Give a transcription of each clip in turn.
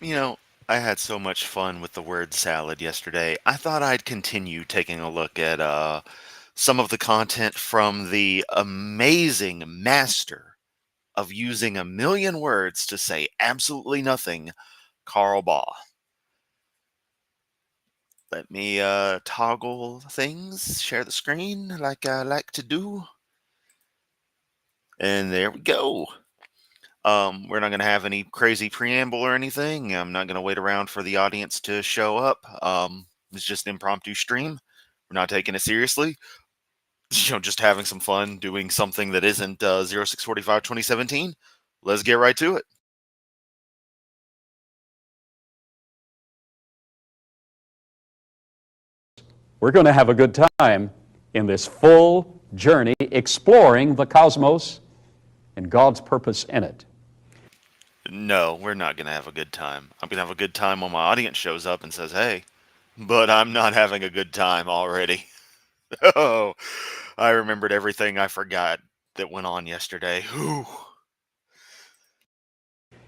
You know, I had so much fun with the word salad yesterday. I thought I'd continue taking a look at some of the content from the amazing master of using a million words to say absolutely nothing, Carl Baugh. Let me toggle things, share the screen like I like to do. And there we go. We're not going to have any crazy preamble or anything. I'm not going to wait around for the audience to show up. It's just an impromptu stream. We're not taking it seriously. Just having some fun doing something that isn't 0645 2017. Let's get right to it. We're going to have a good time in this full journey exploring the cosmos and God's purpose in it. No, we're not going to have a good time. I'm going to have a good time when my audience shows up and says, hey, but I'm not having a good time already. Oh, I remembered everything I forgot that went on yesterday. Whew.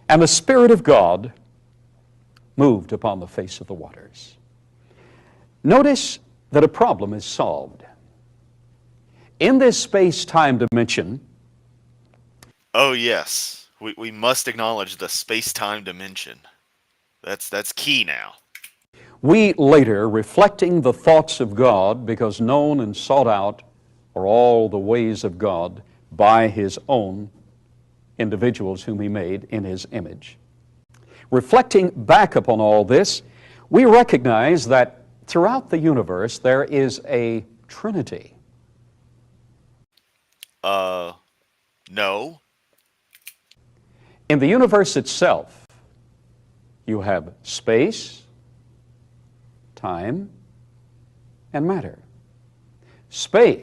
And the Spirit of God moved upon the face of the waters. Notice that a problem is solved. In this space-time dimension, Oh yes, we must acknowledge the space-time dimension. That's key now. we later, reflecting the thoughts of God, because known and sought out are all the ways of God by His own individuals whom He made in His image. Reflecting back upon all this, we recognize that throughout the universe there is a Trinity. No. In the universe itself, you have space, time, and matter. Space.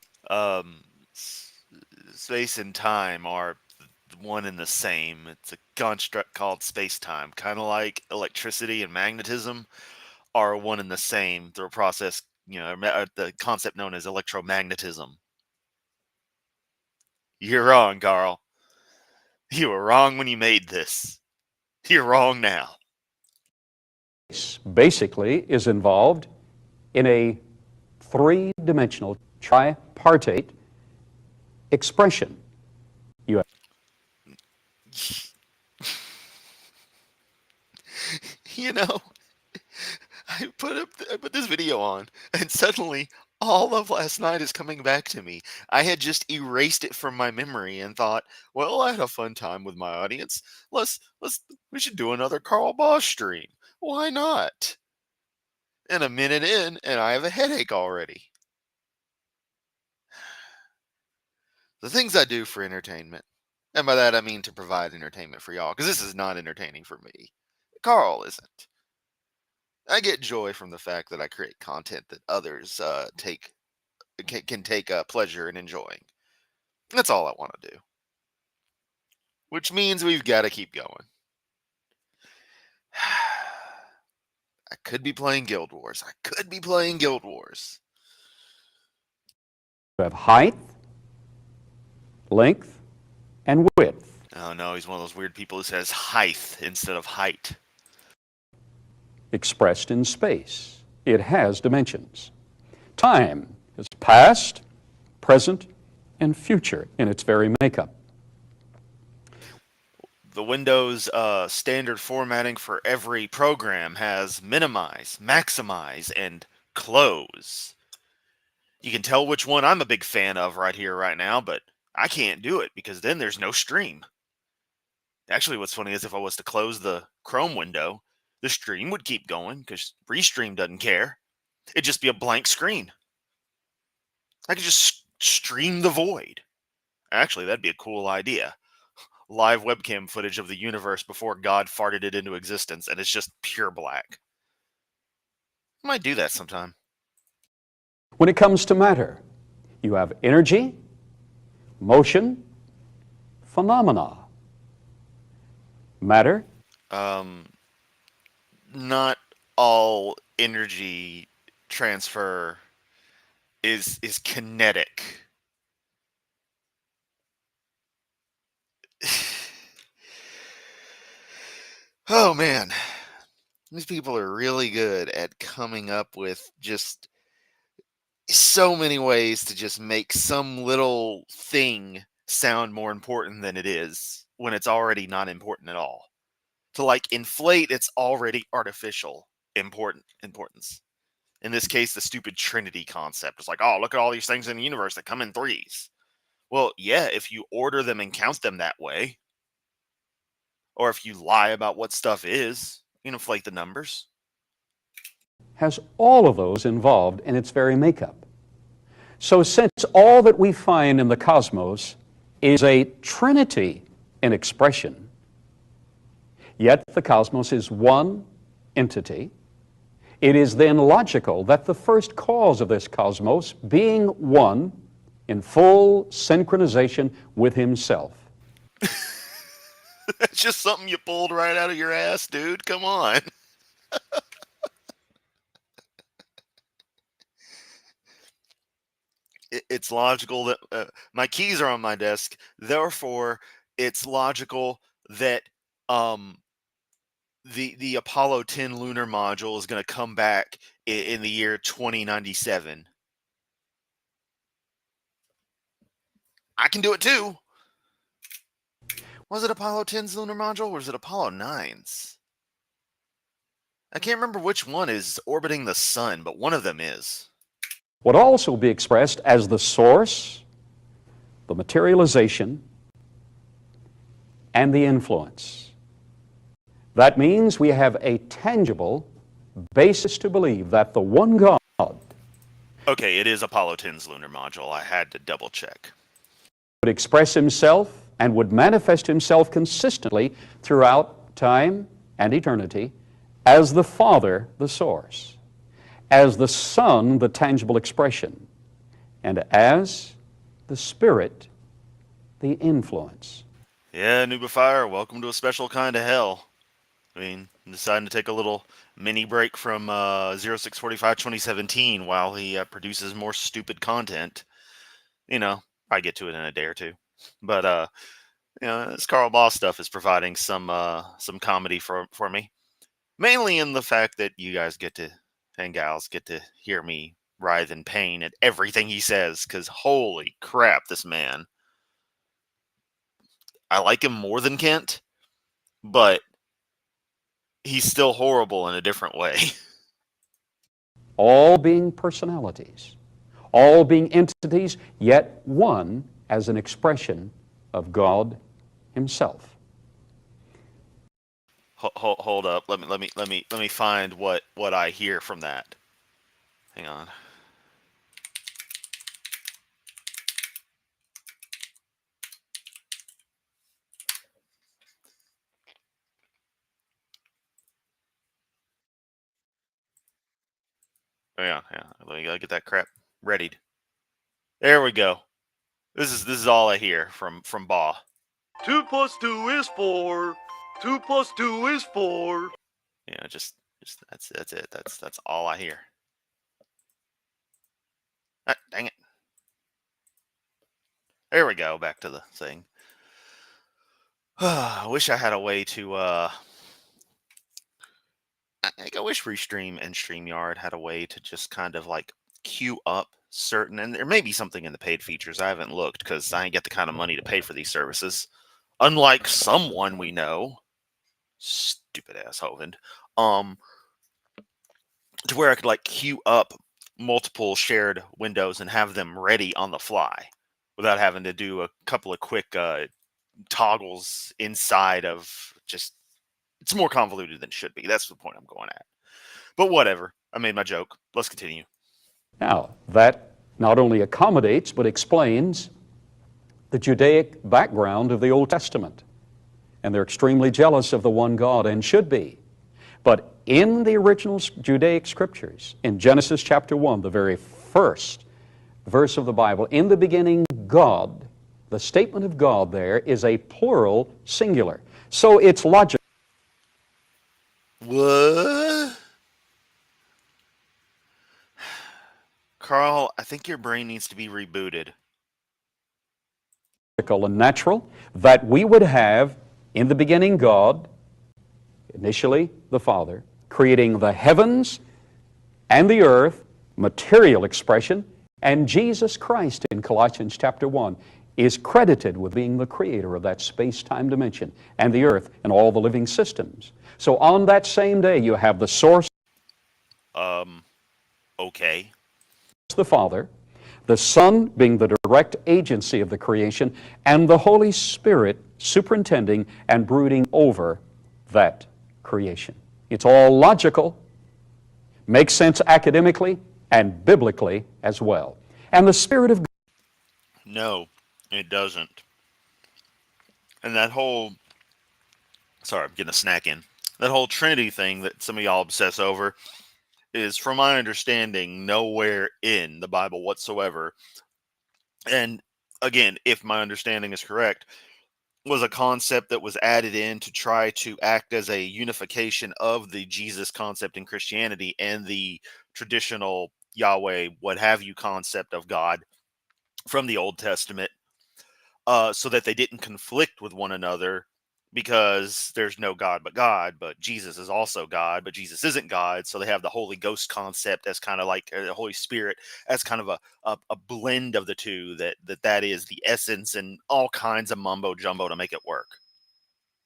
Space and time are one and the same. It's a construct called space-time, kind of like electricity and magnetism are one and the same through a process, the concept known as electromagnetism. You're wrong, Carl. You were wrong when you made this. You're wrong now. Basically is involved in a three-dimensional tripartite expression. You have You know, I put this video on, and suddenly all of last night is coming back to me. I had just erased it from my memory and thought, well, I had a fun time with my audience. We should do another Carl Bosch stream. Why not? And a minute in, and I have a headache already. The things I do for entertainment, and by that I mean to provide entertainment for y'all, because this is not entertaining for me. Carl isn't. I get joy from the fact that I create content that others can take pleasure in enjoying. That's all I want to do. Which means we've got to keep going. I could be playing Guild Wars. height, length, and width. Oh no, he's one of those weird people who says height instead of height. Expressed in space. It has dimensions. Time is past, present, and future in its very makeup. The Windows standard formatting for every program has minimize, maximize, and close. You can tell which one I'm a big fan of right here, right now, but I can't do it because then there's no stream. Actually, what's funny is if I was to close the Chrome window, the stream would keep going because Restream doesn't care. It'd just be a blank screen. I could just stream the void. Actually, that'd be a cool idea. Live webcam footage of the universe before God farted it into existence, and it's just pure black. I might do that sometime. When it comes to matter, you have energy, motion, phenomena. Matter. Not all energy transfer is kinetic. Oh man, These people are really good at coming up with just so many ways to just make some little thing sound more important than it is when it's already not important at all. To like inflate its already artificial importance. In this case, the stupid Trinity concept. It's like, oh, look at all these things in the universe that come in threes. Well, yeah, if you order them and count them that way, or if you lie about what stuff is, you can inflate the numbers. Has all of those involved in its very makeup. So since all that we find in the cosmos is a trinity in expression, yet the cosmos is one entity, it is then logical that the first cause of this cosmos, being one, in full synchronization with himself. That's just something you pulled right out of your ass, dude. Come on. It's logical that my keys are on my desk. Therefore, it's logical that the Apollo 10 lunar module is going to come back in the year 2097. I can do it too. Was it Apollo 10's lunar module or was it Apollo 9's? I can't remember which one is orbiting the sun, but one of them is. Would also be expressed as the source, the materialization, and the influence. That means we have a tangible basis to believe that the one God Okay, it is Apollo 10's lunar module. I had to double check. Would express himself and would manifest himself consistently throughout time and eternity as the Father, the source, as the Son, the tangible expression, and as the Spirit, the influence. Yeah, Nubifier, welcome to a special kind of hell. I mean, I'm deciding to take a little mini break from 0645 2017 while he produces more stupid content. You know, I get to it in a day or two. But this Carl Baugh stuff is providing some comedy for me. Mainly in the fact that you guys get to, and gals get to hear me writhe in pain at everything he says, because holy crap, this man. I like him more than Kent, but he's still horrible in a different way. All being personalities, all being entities, yet one as an expression of God himself. Hold up. Let me find what I hear from that. Hang on. Oh, yeah. Let me get that crap readied. There we go. This is all I hear from Baugh. 2 + 2 is 4. 2 + 2 is 4. Yeah, just that's it. That's all I hear. Ah, dang it. There we go. Back to the thing. I wish I had a way to I wish Restream and StreamYard had a way to just kind of like queue up certain, and there may be something in the paid features. I haven't looked because I ain't get the kind of money to pay for these services. Unlike someone we know, stupid ass Hovind, to where I could like queue up multiple shared windows and have them ready on the fly without having to do a couple of quick toggles inside of just. It's more convoluted than it should be. That's the point I'm going at. But whatever. I made my joke. Let's continue. Now, that not only accommodates but explains the Judaic background of the Old Testament. And they're extremely jealous of the one God, and should be. But in the original Judaic scriptures, in Genesis chapter 1, the very first verse of the Bible, in the beginning, God, the statement of God there is a plural singular. So it's logical. What? Carl, I think your brain needs to be rebooted. And natural that we would have in the beginning God, initially the Father, creating the heavens and the earth, material expression, and Jesus Christ in Colossians chapter 1 is credited with being the creator of that space-time dimension and the earth and all the living systems. So on that same day, you have the source, Okay. the Father, the Son being the direct agency of the creation, and the Holy Spirit superintending and brooding over that creation. It's all logical, makes sense academically and biblically as well. And the Spirit of God. No, it doesn't. And that whole, sorry, I'm getting a snack in. That whole Trinity thing that some of y'all obsess over is, from my understanding, nowhere in the Bible whatsoever. And again, if my understanding is correct, was a concept that was added in to try to act as a unification of the Jesus concept in Christianity and the traditional Yahweh, what have you concept of God from the Old Testament, so that they didn't conflict with one another, because there's no God, but Jesus is also God, but Jesus isn't God. So they have the Holy Ghost concept as kind of like the Holy Spirit as kind of a blend of the two, that is the essence, and all kinds of mumbo jumbo to make it work,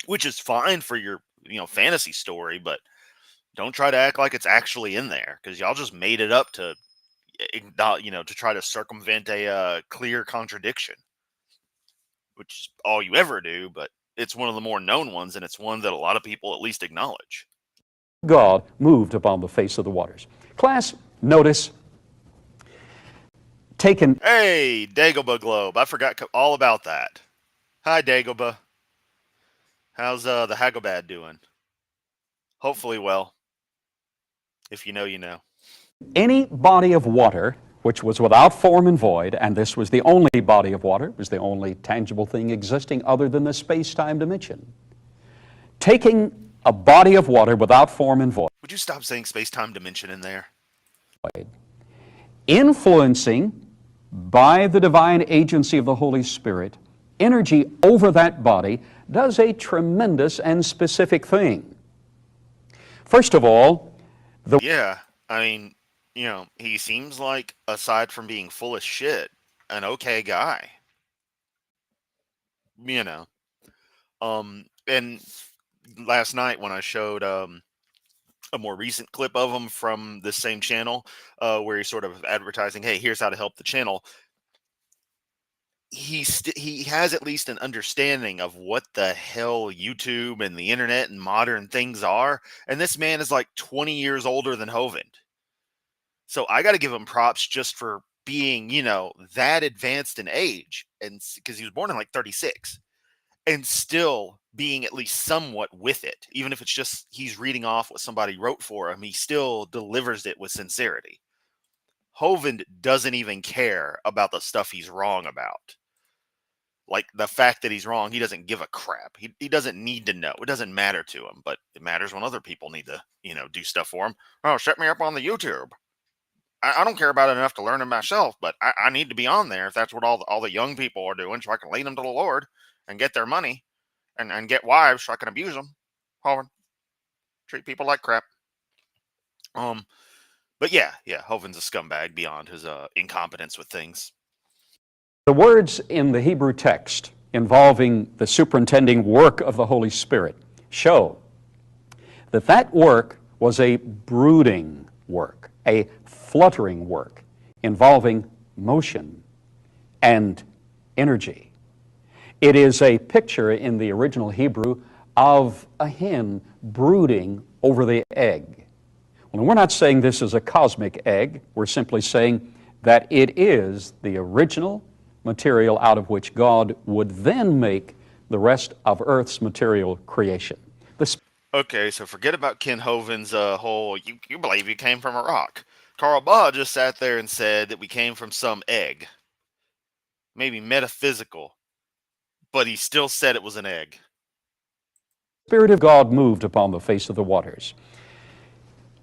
which is fine for your fantasy story, but don't try to act like it's actually in there, because y'all just made it up to to try to circumvent a clear contradiction, which is all you ever do. But it's one of the more known ones, and it's one that a lot of people at least acknowledge. God moved upon the face of the waters. Class, notice, taken. Hey, Dagobah Globe. I forgot all about that. Hi, Dagobah. How's the Hagobad doing? Hopefully well. If you know, you know. Any body of water which was without form and void, and this was the only body of water, it was the only tangible thing existing other than the space-time dimension. Taking a body of water without form and void. Would you stop saying space-time dimension in there? Influencing by the divine agency of the Holy Spirit, energy over that body does a tremendous and specific thing. First of all, yeah, I mean, he seems like, aside from being full of shit, an okay guy. And last night when I showed a more recent clip of him from the same channel, where he's sort of advertising, hey, here's how to help the channel. He has at least an understanding of what the hell YouTube and the internet and modern things are. And this man is like 20 years older than Hovind. So I got to give him props just for being, that advanced in age. And because he was born in like 36, and still being at least somewhat with it. Even if it's just he's reading off what somebody wrote for him, he still delivers it with sincerity. Hovind doesn't even care about the stuff he's wrong about. Like the fact that he's wrong, he doesn't give a crap. He doesn't need to know. It doesn't matter to him, but it matters when other people need to, do stuff for him. Oh, set me up on the YouTube. I don't care about it enough to learn it myself, but I need to be on there if that's what all the young people are doing, so I can lead them to the Lord and get their money and get wives so I can abuse them. Hovind, treat people like crap. But yeah, Hovind's a scumbag beyond his incompetence with things. The words in the Hebrew text involving the superintending work of the Holy Spirit show that work was a brooding work, a fluttering work involving motion and energy. It is a picture in the original Hebrew of a hen brooding over the egg. Well, we're not saying this is a cosmic egg. We're simply saying that it is the original material out of which God would then make the rest of Earth's material creation. Okay, so forget about Ken Hovind's whole, you believe you came from a rock. Carl Baugh just sat there and said that we came from some egg. Maybe metaphysical, but he still said it was an egg. The Spirit of God moved upon the face of the waters.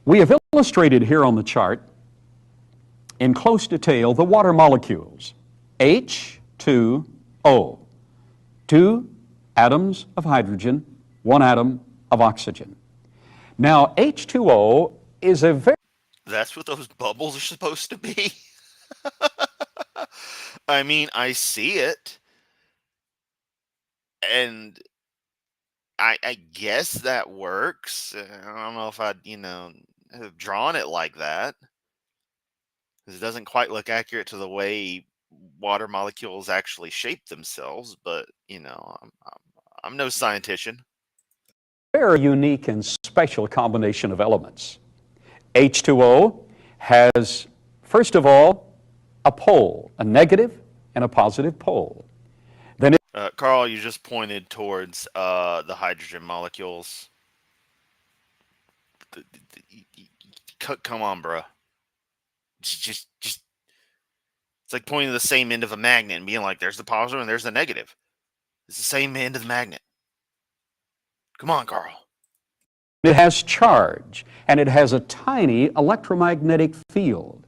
We have illustrated here on the chart in close detail the water molecules, H2O, 2 atoms of hydrogen, 1 atom of oxygen. Now, H2O is a very That's what those bubbles are supposed to be? I mean, I see it, and I guess that works. I don't know if I'd, have drawn it like that. 'Cause it doesn't quite look accurate to the way water molecules actually shape themselves, but, I'm no scientician. very unique and special combination of elements. H2O has, first of all, a pole, a negative and a positive pole. Then Carl, you just pointed towards the hydrogen molecules. Come on, bro. Just, it's like pointing to the same end of a magnet and being like, there's the positive and there's the negative. It's the same end of the magnet. Come on, Carl. it has charge, and it has a tiny electromagnetic field.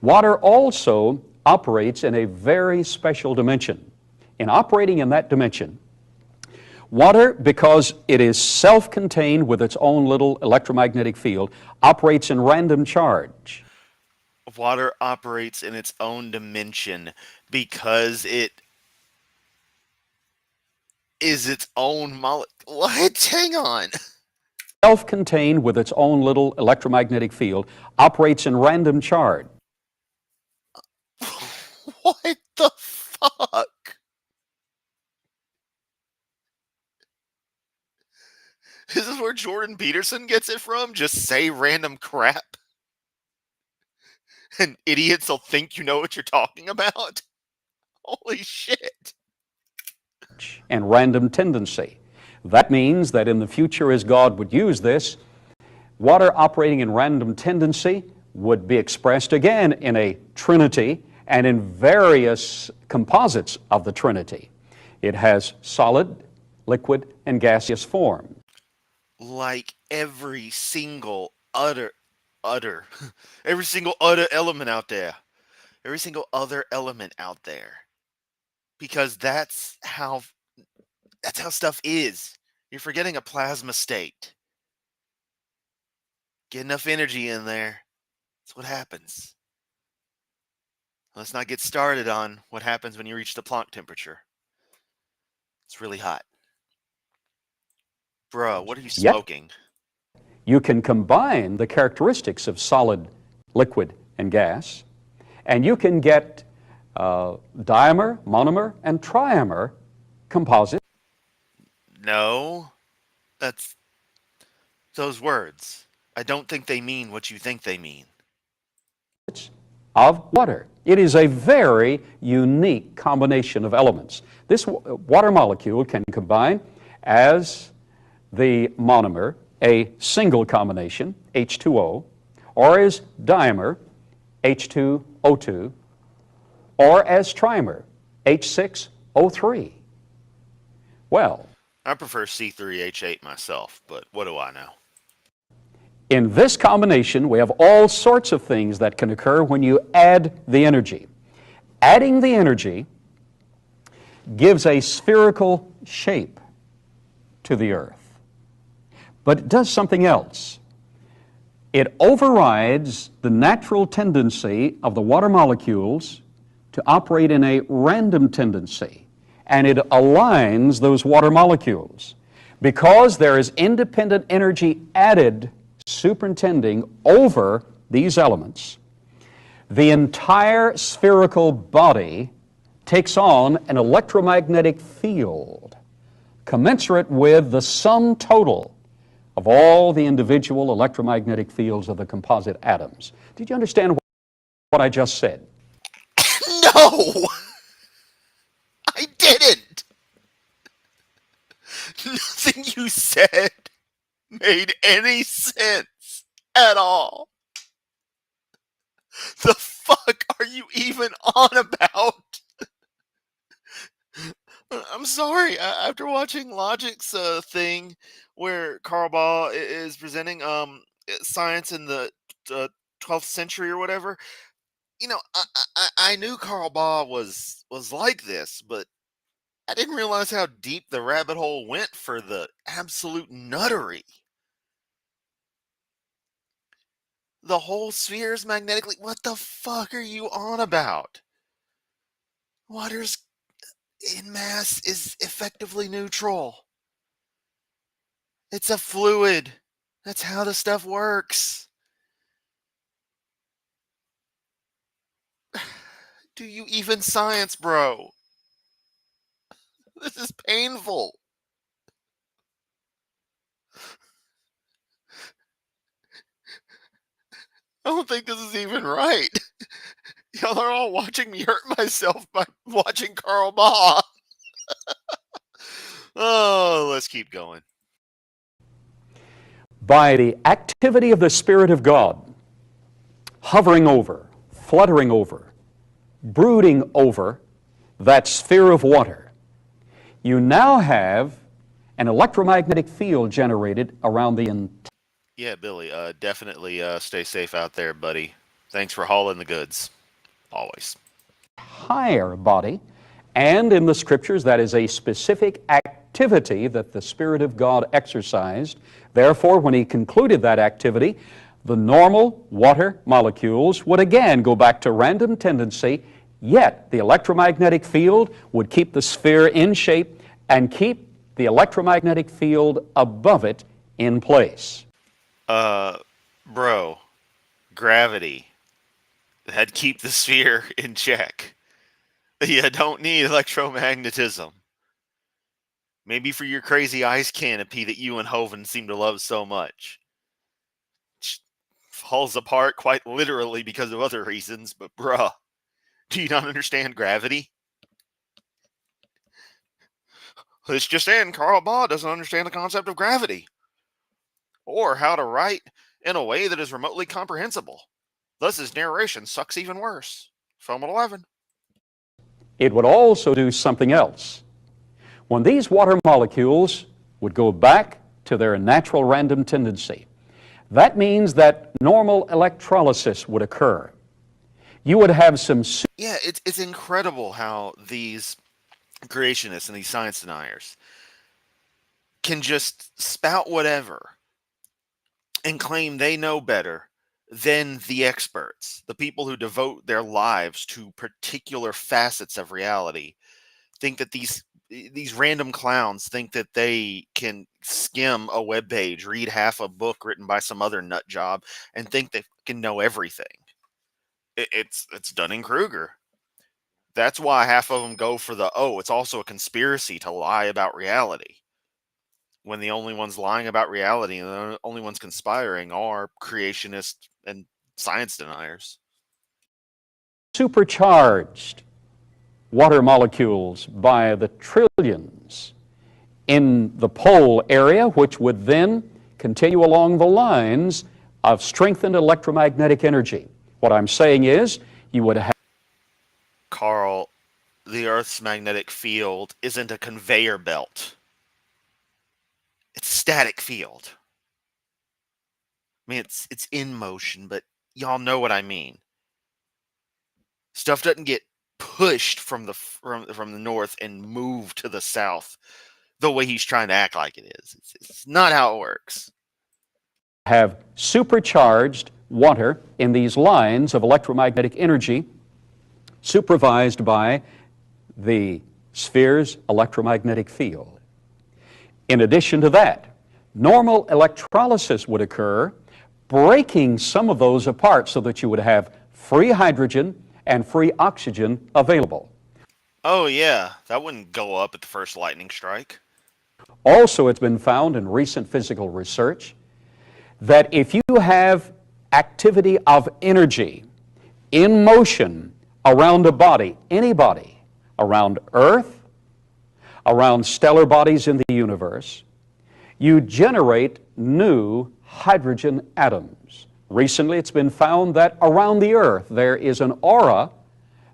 Water also operates in a very special dimension. In operating in that dimension, water, because it is self-contained with its own little electromagnetic field, operates in random charge. Water operates in its own dimension because it is its own molecule. What? Hang on. Self-contained with its own little electromagnetic field, operates in random charge. What the fuck? This is where Jordan Peterson gets it from? Just say random crap? And idiots will think you know what you're talking about? Holy shit. And random tendency. That means that in the future, as God would use this, water operating in random tendency would be expressed again in a trinity and in various composites of the trinity. It has solid, liquid, and gaseous form. Like every single every single other element out there. Every single other element out there. Because that's how stuff is. You're forgetting a plasma state. Get enough energy in there. That's what happens. Let's not get started on what happens when you reach the Planck temperature. It's really hot. Bruh, what are you Yet, smoking? you can combine the characteristics of solid, liquid, and gas, and you can get dimer, monomer, and trimer composite. No. That's those words. I don't think they mean what you think they mean. Of water. It is a very unique combination of elements. This water molecule can combine as the monomer, a single combination, H2O, or as dimer, H2O2, or as trimer, H6O3. Well, I prefer C3H8 myself, but what do I know? in this combination, we have all sorts of things that can occur when you add the energy. Adding the energy gives a spherical shape to the Earth. But it does something else. It overrides the natural tendency of the water molecules to operate in a random tendency, and it aligns those water molecules. Because there is independent energy added superintending over these elements, the entire spherical body takes on an electromagnetic field commensurate with the sum total of all the individual electromagnetic fields of the composite atoms. Did you understand what I just said? No! I didn't! Nothing you said made any sense at all. The fuck are you even on about? I'm sorry. After watching Logic's thing where Karl Baugh is presenting science in the 12th century or whatever, I knew Karl Baugh was like this, but I didn't realize how deep the rabbit hole went for the absolute nuttery. the whole sphere is magnetically. What the fuck are you on about? Water's in mass is effectively neutral. It's a fluid. That's how the stuff works. Do you even science, bro? This is painful. I don't think this is even right. Y'all are all watching me hurt myself by watching Carl Baugh. Oh, let's keep going. By the activity of the Spirit of God, hovering over, fluttering over, brooding over that sphere of water, you now have an electromagnetic field generated around the Yeah, Billy, definitely stay safe out there, buddy. Thanks for hauling the goods. Always. entire body, and in the Scriptures, that is a specific activity that the Spirit of God exercised. Therefore, when He concluded that activity, the normal water molecules would again go back to random tendency, yet the electromagnetic field would keep the sphere in shape and keep the electromagnetic field above it in place. Bro, gravity. That'd keep the sphere in check. You don't need electromagnetism. Maybe for your crazy ice canopy that you and Hovind seem to love so much. Which falls apart quite literally because of other reasons, but bruh, do you not understand gravity? It's just in, Carl Baugh doesn't understand the concept of gravity, or how to write in a way that is remotely comprehensible. Thus his narration sucks even worse. Film at 11. It would also do something else. When these water molecules would go back to their natural random tendency, that means that normal electrolysis would occur. You would have some... Yeah, it's incredible how these creationists and these science deniers can just spout whatever and claim they know better than the experts, the people who devote their lives to particular facets of reality. Think that these random clowns think that they can skim a web page, read half a book written by some other nut job, and think they can know everything. It's Dunning-Kruger. That's why half of them go for it's also a conspiracy to lie about reality. When the only ones lying about reality and the only ones conspiring are creationists and science deniers. Supercharged water molecules by the trillions in the pole area, which would then continue along the lines of strengthened electromagnetic energy. What I'm saying is, you would have... Carl, the Earth's magnetic field isn't a conveyor belt. It's a static field. I mean, it's in motion, but y'all know what I mean. Stuff doesn't get pushed from the north and moved to the south the way he's trying to act like it is. It's not how it works. Have supercharged water in these lines of electromagnetic energy supervised by the sphere's electromagnetic field. In addition to that, normal electrolysis would occur, breaking some of those apart so that you would have free hydrogen and free oxygen available. Oh yeah, that wouldn't go up at the first lightning strike. Also, it's been found in recent physical research that if you have activity of energy in motion around a body, any body, around Earth, around stellar bodies in the universe, you generate new hydrogen atoms. Recently, it's been found that around the Earth there is an aura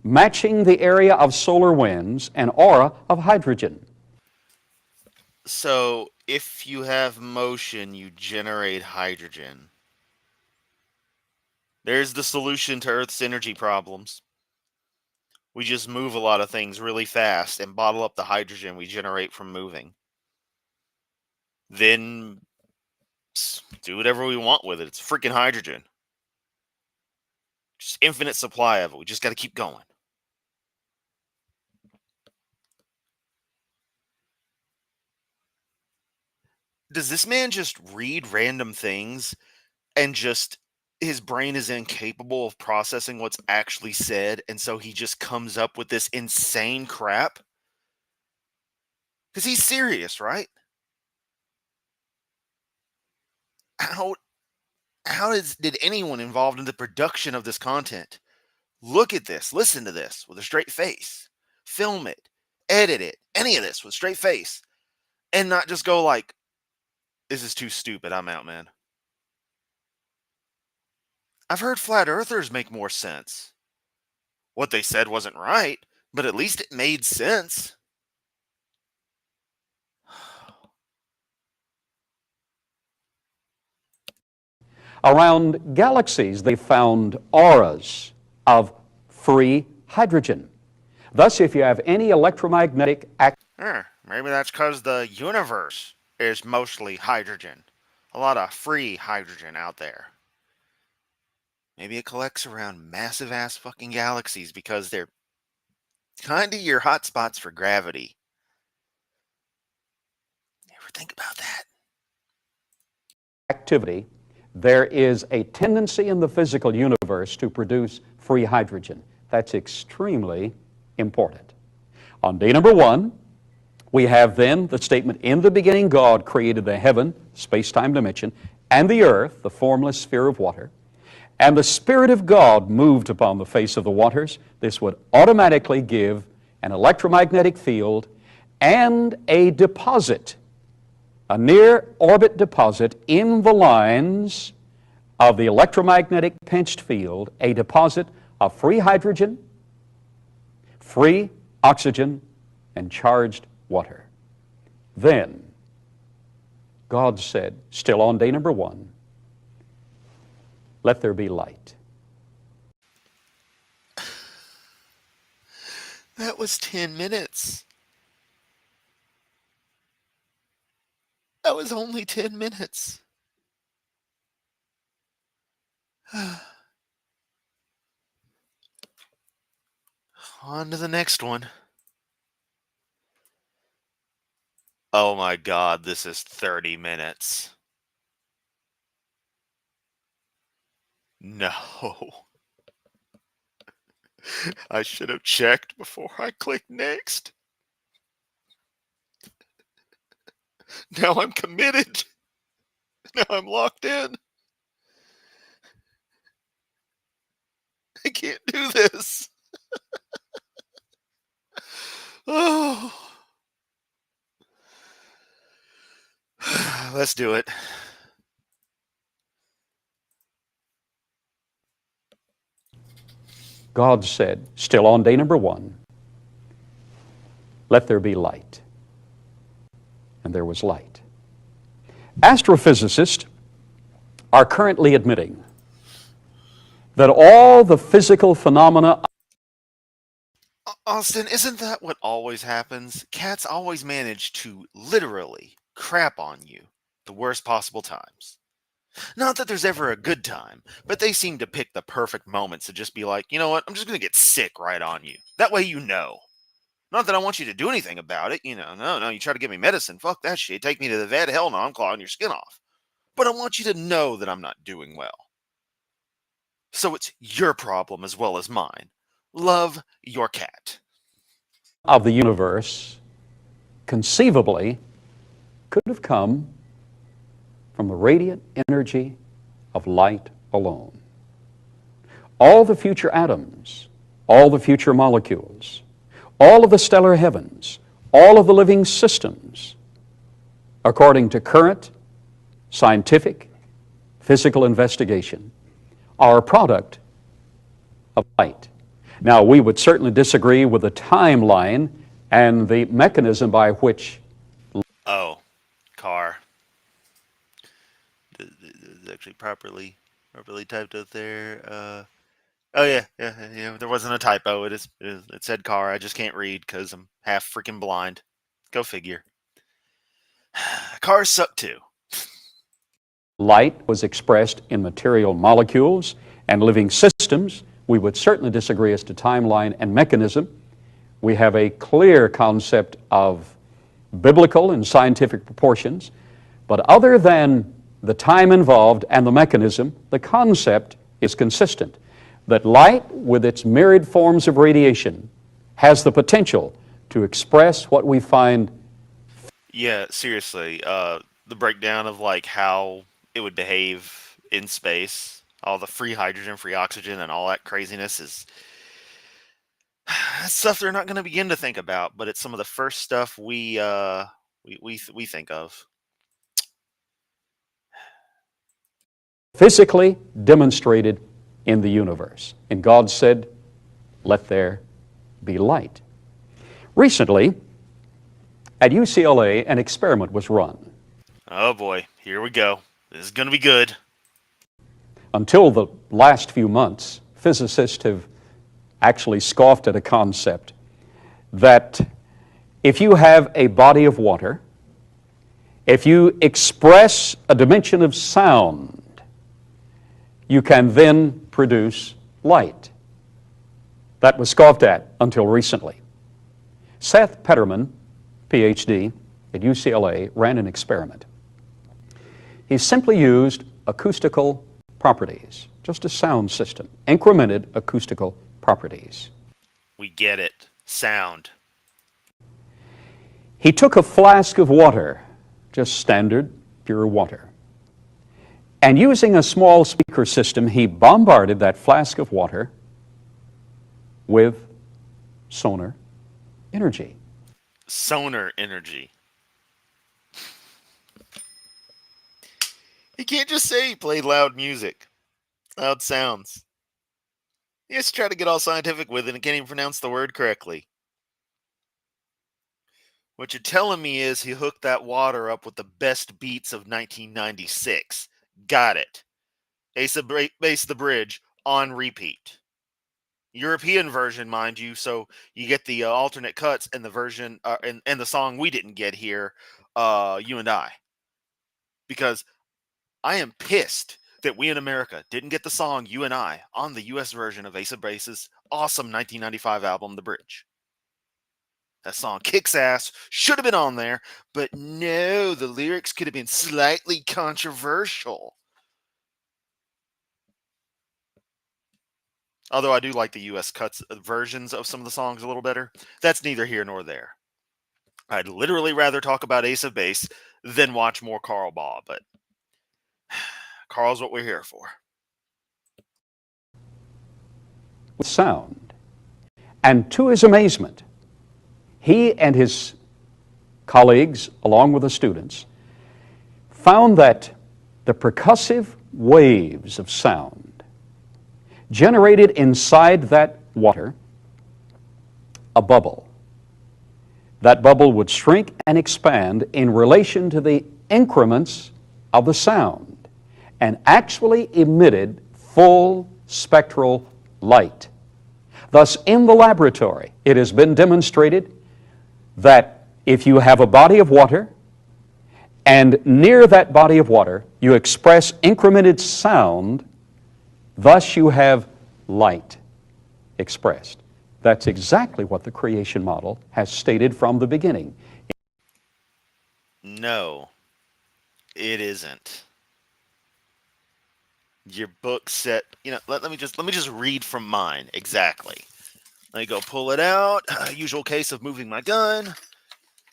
matching the area of solar winds, an aura of hydrogen. So, if you have motion, you generate hydrogen. There's the solution to Earth's energy problems. We just move a lot of things really fast and bottle up the hydrogen we generate from moving. Then do whatever we want with it. It's freaking hydrogen. Just infinite supply of it. We just got to keep going. Does this man just read random things and just his brain is incapable of processing what's actually said, and so he just comes up with this insane crap? Because he's serious, right? How did anyone involved in the production of this content look at this, listen to this with a straight face, film it, edit it, any of this with a straight face, and not just go like, this is too stupid, I'm out, man? I've heard flat earthers make more sense. What they said wasn't right, but at least it made sense. Around galaxies, they found auras of free hydrogen. Thus, if you have any electromagnetic Maybe that's because the universe is mostly hydrogen. A lot of free hydrogen out there. Maybe it collects around massive ass fucking galaxies because they're kind of your hotspots for gravity. Ever think about that? activity, there is a tendency in the physical universe to produce free hydrogen. That's extremely important. On day number 1, we have then the statement, in the beginning God created the heaven, space-time dimension, and the earth, the formless sphere of water, and the Spirit of God moved upon the face of the waters. This would automatically give an electromagnetic field and a deposit, a near-orbit deposit in the lines of the electromagnetic pinched field, a deposit of free hydrogen, free oxygen, and charged water. Then, God said, still on day number 1, let there be light. That was 10 minutes. That was only 10 minutes. On to the next one. Oh my God, this is 30 minutes. No. I should have checked before I clicked next. Now I'm committed. Now I'm locked in. I can't do this. Oh. Let's do it. God said, still on day number 1, let there be light. And there was light. Astrophysicists are currently admitting that all the physical phenomena... Austin, isn't that what always happens? Cats always manage to literally crap on you the worst possible times. Not that there's ever a good time, but they seem to pick the perfect moments to just be like, you know what, I'm just going to get sick right on you. That way you know. Not that I want you to do anything about it, no, you try to give me medicine, fuck that shit, take me to the vet, hell no, I'm clawing your skin off. But I want you to know that I'm not doing well. So it's your problem as well as mine. Love your cat. of the universe conceivably could have come from the radiant energy of light alone. All the future atoms, all the future molecules, all of the stellar heavens, all of the living systems, according to current scientific, physical investigation, are a product of light. Now, we would certainly disagree with the timeline and the mechanism by which... Oh, car. It's actually properly typed out there. Oh yeah, there wasn't a typo. It said car. I just can't read because I'm half freaking blind. Go figure. Cars suck too. Light was expressed in material molecules and living systems We would certainly disagree as to timeline and mechanism. We have a clear concept of biblical and scientific proportions, but other than the time involved and the mechanism, the concept is consistent, that light, with its myriad forms of radiation, has the potential to express what we find. Yeah, seriously. The breakdown of like how it would behave in space, all the free hydrogen, free oxygen, and all that craziness is stuff they're not going to begin to think about. But it's some of the first stuff we think of. Physically demonstrated in the universe. And God said, "Let there be light." Recently, at UCLA, an experiment was run. Oh boy, here we go. This is going to be good. Until the last few months, physicists have actually scoffed at a concept that if you have a body of water, if you express a dimension of sound, you can then produce light. That was scoffed at until recently. Seth Petterman, PhD at UCLA, ran an experiment. He simply used acoustical properties, just a sound system, incremented acoustical properties. We get it. Sound. He took a flask of water, just standard, pure water, and using a small speaker system, he bombarded that flask of water with sonar energy. Sonar energy. You can't just say he played loud music. Loud sounds. He has to try to get all scientific with it and can't even pronounce the word correctly. What you're telling me is he hooked that water up with the best beats of 1996. Got it. Ace of the Bridge on repeat. European version, mind you, so you get the alternate cuts and the version and the song we didn't get here, You and I. Because I am pissed that we in America didn't get the song You and I on the US version of Ace of Base's awesome 1995 album, The Bridge. That song kicks ass, should have been on there, but no, the lyrics could have been slightly controversial. Although I do like the US cuts versions of some of the songs a little better. That's neither here nor there. I'd literally rather talk about Ace of Base than watch more Carl Baugh, but Carl's what we're here for. With sound. And to his amazement, he and his colleagues, along with the students, found that the percussive waves of sound generated inside that water a bubble. That bubble would shrink and expand in relation to the increments of the sound and actually emitted full spectral light. Thus, in the laboratory, it has been demonstrated that if you have a body of water and near that body of water you express incremented sound, thus you have light expressed. That's exactly what the creation model has stated from the beginning. No, it isn't. Your book said, let me just read from mine exactly. Let me go pull it out. Usual case of moving my gun.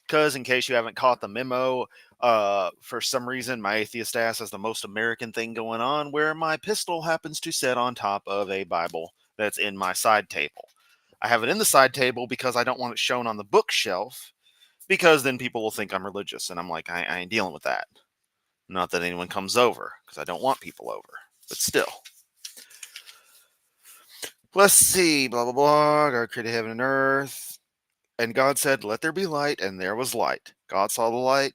Because in case you haven't caught the memo, for some reason my atheist ass has the most American thing going on where my pistol happens to sit on top of a Bible that's in my side table. I have it in the side table because I don't want it shown on the bookshelf, because then people will think I'm religious, and I'm like, I ain't dealing with that. Not that anyone comes over, because I don't want people over, but still. Let's see, blah, blah, blah. God created heaven and earth. And God said, let there be light, and there was light. God saw the light.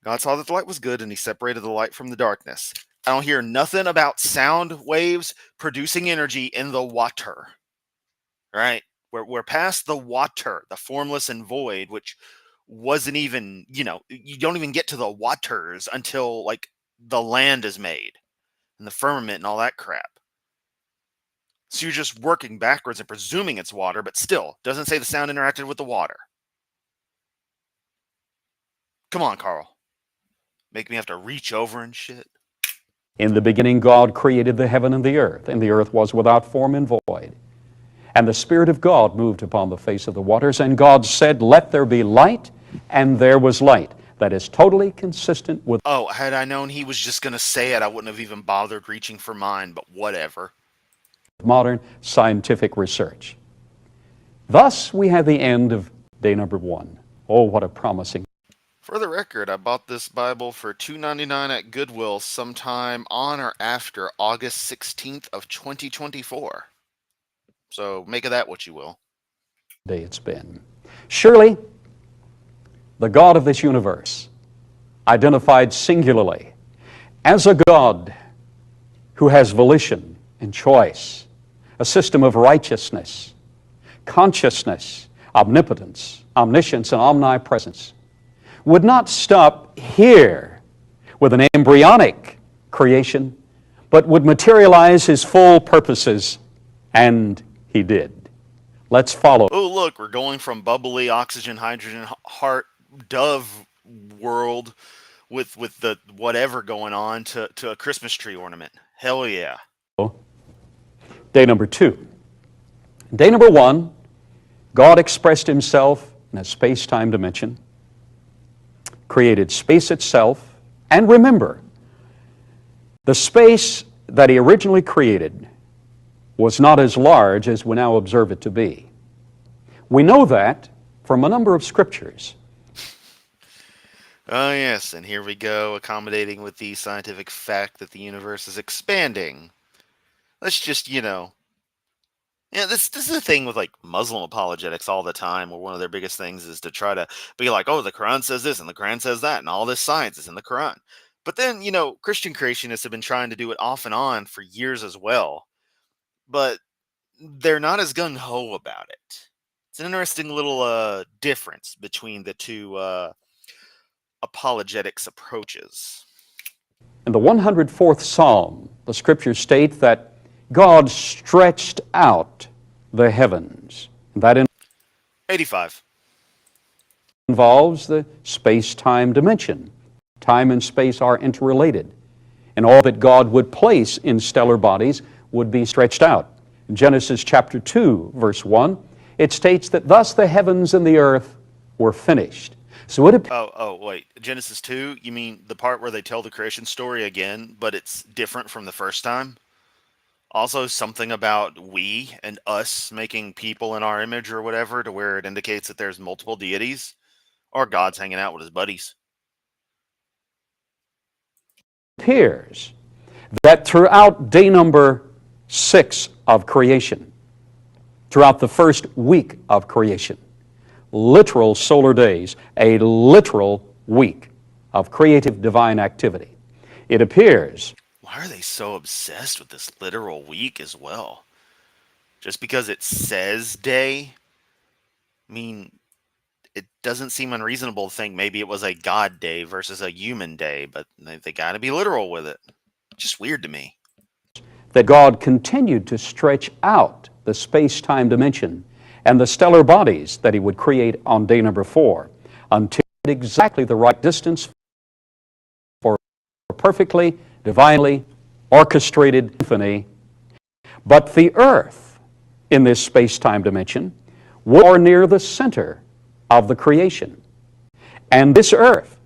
God saw that the light was good, and he separated the light from the darkness. I don't hear nothing about sound waves producing energy in the water. Right? We're past the water, the formless and void, which wasn't even, you don't even get to the waters until, like, the land is made, and the firmament and all that crap. So you're just working backwards and presuming it's water, but still, doesn't say the sound interacted with the water. Come on, Carl. Make me have to reach over and shit. In the beginning, God created the heaven and the earth was without form and void. And the Spirit of God moved upon the face of the waters, and God said, "Let there be light," and there was light. That is totally consistent with... Oh, had I known he was just going to say it, I wouldn't have even bothered reaching for mine, but whatever. Modern scientific research. Thus, we have the end of day number 1. Oh, what a promising... For the record, I bought this Bible for $2.99 at Goodwill sometime on or after August 16th of 2024. So make of that what you will. Day it's been. Surely, the God of this universe, identified singularly as a God who has volition and choice, a system of righteousness, consciousness, omnipotence, omniscience, and omnipresence, would not stop here with an embryonic creation, but would materialize his full purposes, and he did. Let's follow. Oh, look, we're going from bubbly oxygen, hydrogen, heart, dove world with the whatever going on to a Christmas tree ornament. Hell yeah. Day number 2. Day number 1, God expressed himself in a space-time dimension, created space itself, and remember, the space that he originally created was not as large as we now observe it to be. We know that from a number of scriptures. Oh yes, and here we go, accommodating with the scientific fact that the universe is expanding. Let's just, this is the thing with like Muslim apologetics all the time, where one of their biggest things is to try to be like, oh, the Quran says this and the Quran says that, and all this science is in the Quran. But then, Christian creationists have been trying to do it off and on for years as well. But they're not as gung-ho about it. It's an interesting little difference between the two apologetics approaches. In the 104th Psalm, the scriptures state that God stretched out the heavens. That 85. Involves the space-time dimension. Time and space are interrelated, and all that God would place in stellar bodies would be stretched out. In Genesis chapter 2, verse 1, it states that thus the heavens and the earth were finished. So it wait. Genesis 2, you mean the part where they tell the creation story again, but it's different from the first time? Also something about we and us making people in our image or whatever, to where it indicates that there's multiple deities, or God's hanging out with his buddies. appears that throughout day number 6 of creation, throughout the first week of creation, literal solar days, a literal week of creative divine activity, it appears... Why are they so obsessed with this literal week as well? Just because it says day? I mean, it doesn't seem unreasonable to think maybe it was a God day versus a human day, but they got to be literal with it. Just weird to me. That God continued to stretch out the space-time dimension and the stellar bodies that he would create on day number 4 until exactly the right distance for perfectly, divinely orchestrated symphony. But the earth in this space-time dimension was near the center of the creation. And this earth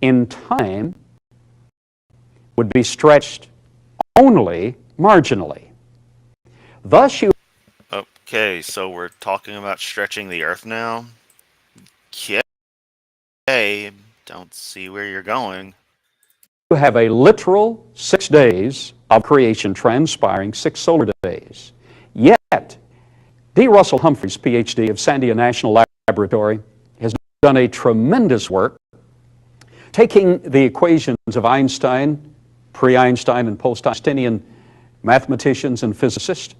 in time would be stretched only marginally. Thus you... Okay, so we're talking about stretching the earth now? Okay, don't see where you're going. You have a literal 6 days of creation transpiring 6 solar days. Yet, D. Russell Humphreys, PhD of Sandia National Laboratory, has done a tremendous work taking the equations of Einstein, pre-Einstein and post-Einsteinian mathematicians and physicists,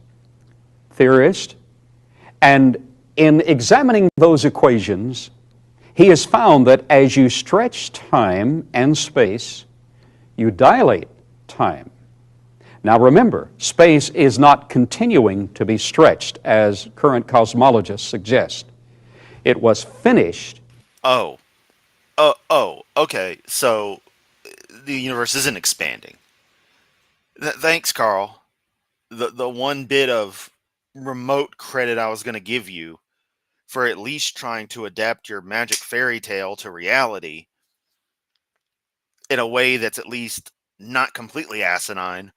theorists, and in examining those equations, he has found that as you stretch time and space, you dilate time. Now remember, space is not continuing to be stretched as current cosmologists suggest. It was finished. Oh, okay. So the universe isn't expanding. Thanks, Carl. The one bit of remote credit I was going to give you for at least trying to adapt your magic fairy tale to reality in a way that's at least not completely asinine,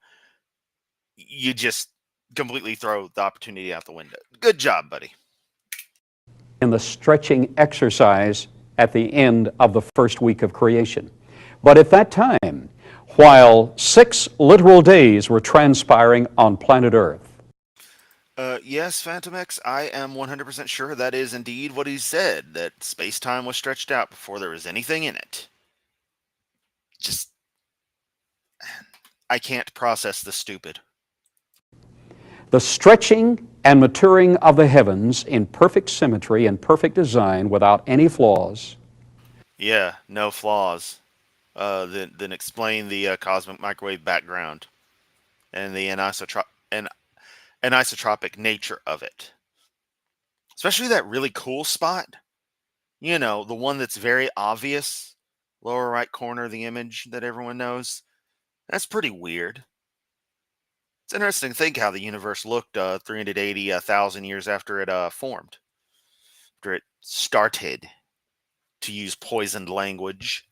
you just completely throw the opportunity out the window. Good job, buddy. In the stretching exercise at the end of the first week of creation. But at that time, while 6 literal days were transpiring on planet Earth, Yes, Phantom X, I am 100% sure that is indeed what he said, that space-time was stretched out before there was anything in it. Just, I can't process the stupid. the stretching and maturing of the heavens in perfect symmetry and perfect design without any flaws. Yeah, no flaws. Then explain the cosmic microwave background and the anisotropic nature of it. Especially that really cool spot. You know, the one that's very obvious, lower right corner of the image that everyone knows. That's pretty weird. It's interesting to think how the universe looked 380,000 years after it formed, after it started, to use poisoned language.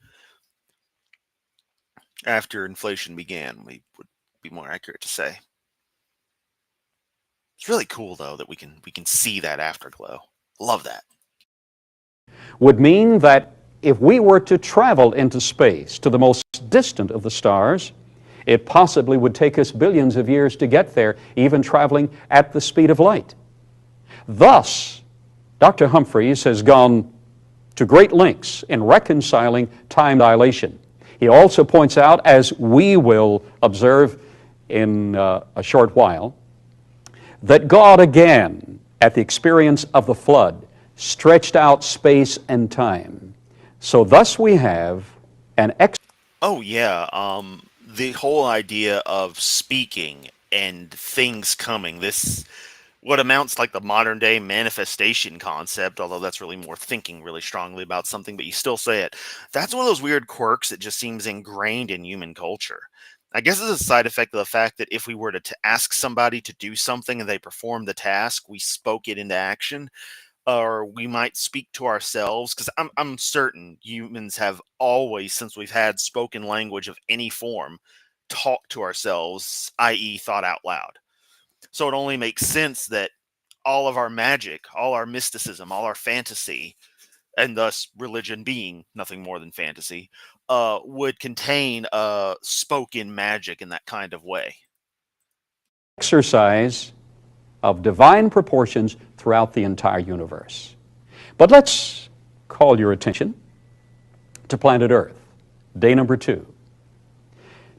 After inflation began, we would be more accurate to say. It's really cool though that we can see that afterglow. Love that. Would mean that if we were to travel into space to the most distant of the stars, it possibly would take us billions of years to get there, even traveling at the speed of light. Thus, Dr. Humphreys has gone to great lengths in reconciling time dilation. He also points out, as we will observe in a short while, that God again, at the experience of the flood, stretched out space and time. So thus we have an Oh yeah, the whole idea of speaking and things coming, this what amounts like the modern day manifestation concept, although that's really more thinking really strongly about something, but you still say it. That's one of those weird quirks that just seems ingrained in human culture. I guess it's a side effect of the fact that if we were to ask somebody to do something and they performed the task, we spoke it into action, or we might speak to ourselves, because I'm certain humans have always, since we've had spoken language of any form, talked to ourselves, i.e., thought out loud. So it only makes sense that all of our magic, all our mysticism, all our fantasy, and thus religion being nothing more than fantasy, would contain spoken magic in that kind of way. exercise of divine proportions throughout the entire universe. But let's call your attention to planet Earth, day number 2.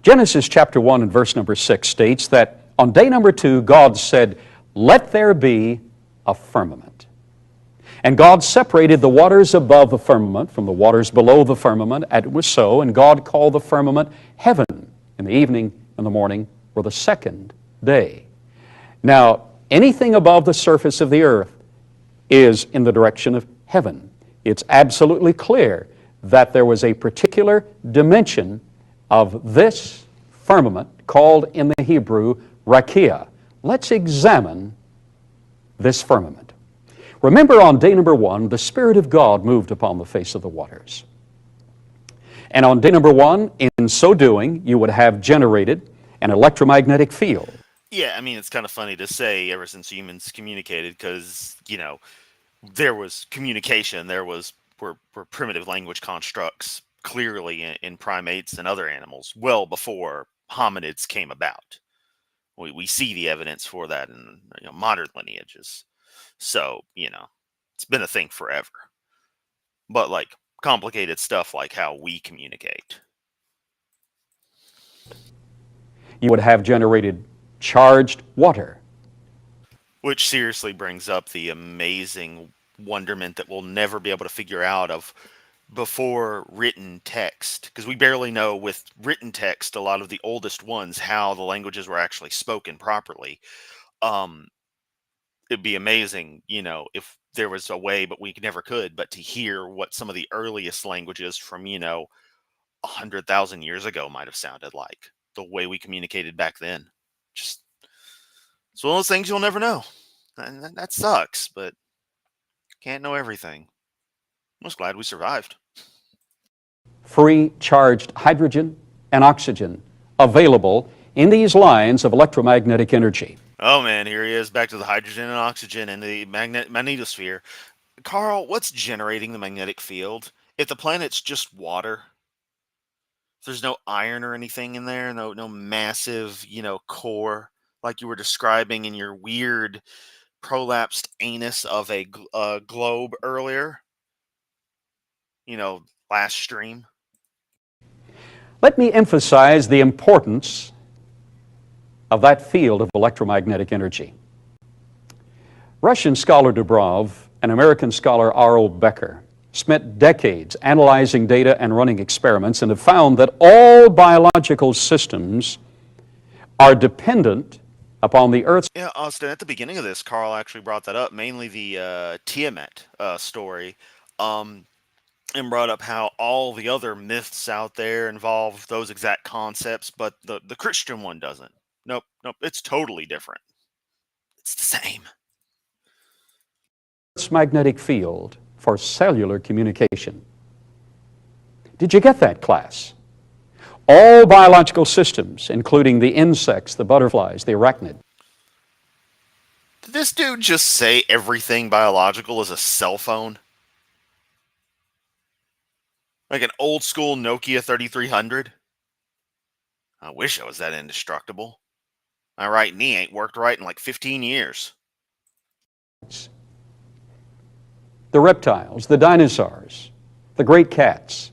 Genesis chapter 1 and verse number 6 states that on day number 2, God said, "Let there be a firmament." And God separated the waters above the firmament from the waters below the firmament, and it was so, and God called the firmament heaven. In the evening and the morning were the second day. Now, anything above the surface of the earth is in the direction of heaven. It's absolutely clear that there was a particular dimension of this firmament called in the Hebrew rakia. Let's examine this firmament. Remember, on day number 1, the Spirit of God moved upon the face of the waters. And on day number 1, in so doing, you would have generated an electromagnetic field. Yeah, I mean, it's kind of funny to say ever since humans communicated, because, you know, there was communication, were primitive language constructs clearly in primates and other animals well before hominids came about. We see the evidence for that in modern lineages. So, it's been a thing forever. But like complicated stuff like how we communicate. You would have generated charged water. Which seriously brings up the amazing wonderment that we'll never be able to figure out of before written text, because we barely know with written text, a lot of the oldest ones, how the languages were actually spoken properly. Um, it'd be amazing, if there was a way, but we never could, but to hear what some of the earliest languages from, 100,000 years ago might have sounded like, the way we communicated back then. Just, it's one of those things you'll never know. And that sucks, but can't know everything. I'm just glad we survived. Free charged hydrogen and oxygen available in these lines of electromagnetic energy. Oh man, here he is, back to the hydrogen and oxygen and the magnetosphere. Carl, what's generating the magnetic field? If the planet's just water, there's no iron or anything in there, no massive, core like you were describing in your weird prolapsed anus of a globe earlier. Last stream. Let me emphasize the importance of that field of electromagnetic energy. Russian scholar Dubrov and American scholar R.O. Becker spent decades analyzing data and running experiments and have found that all biological systems are dependent upon the Earth's... Yeah, Austin, at the beginning of this, Carl actually brought that up, mainly the Tiamat story, and brought up how all the other myths out there involve those exact concepts, but the Christian one doesn't. Nope, it's totally different. It's the same. Earth's magnetic field for cellular communication. Did you get that, class? All biological systems, including the insects, the butterflies, the arachnid. Did this dude just say everything biological is a cell phone? Like an old school Nokia 3300? I wish I was that indestructible. My right knee ain't worked right in like 15 years. The reptiles, the dinosaurs, the great cats,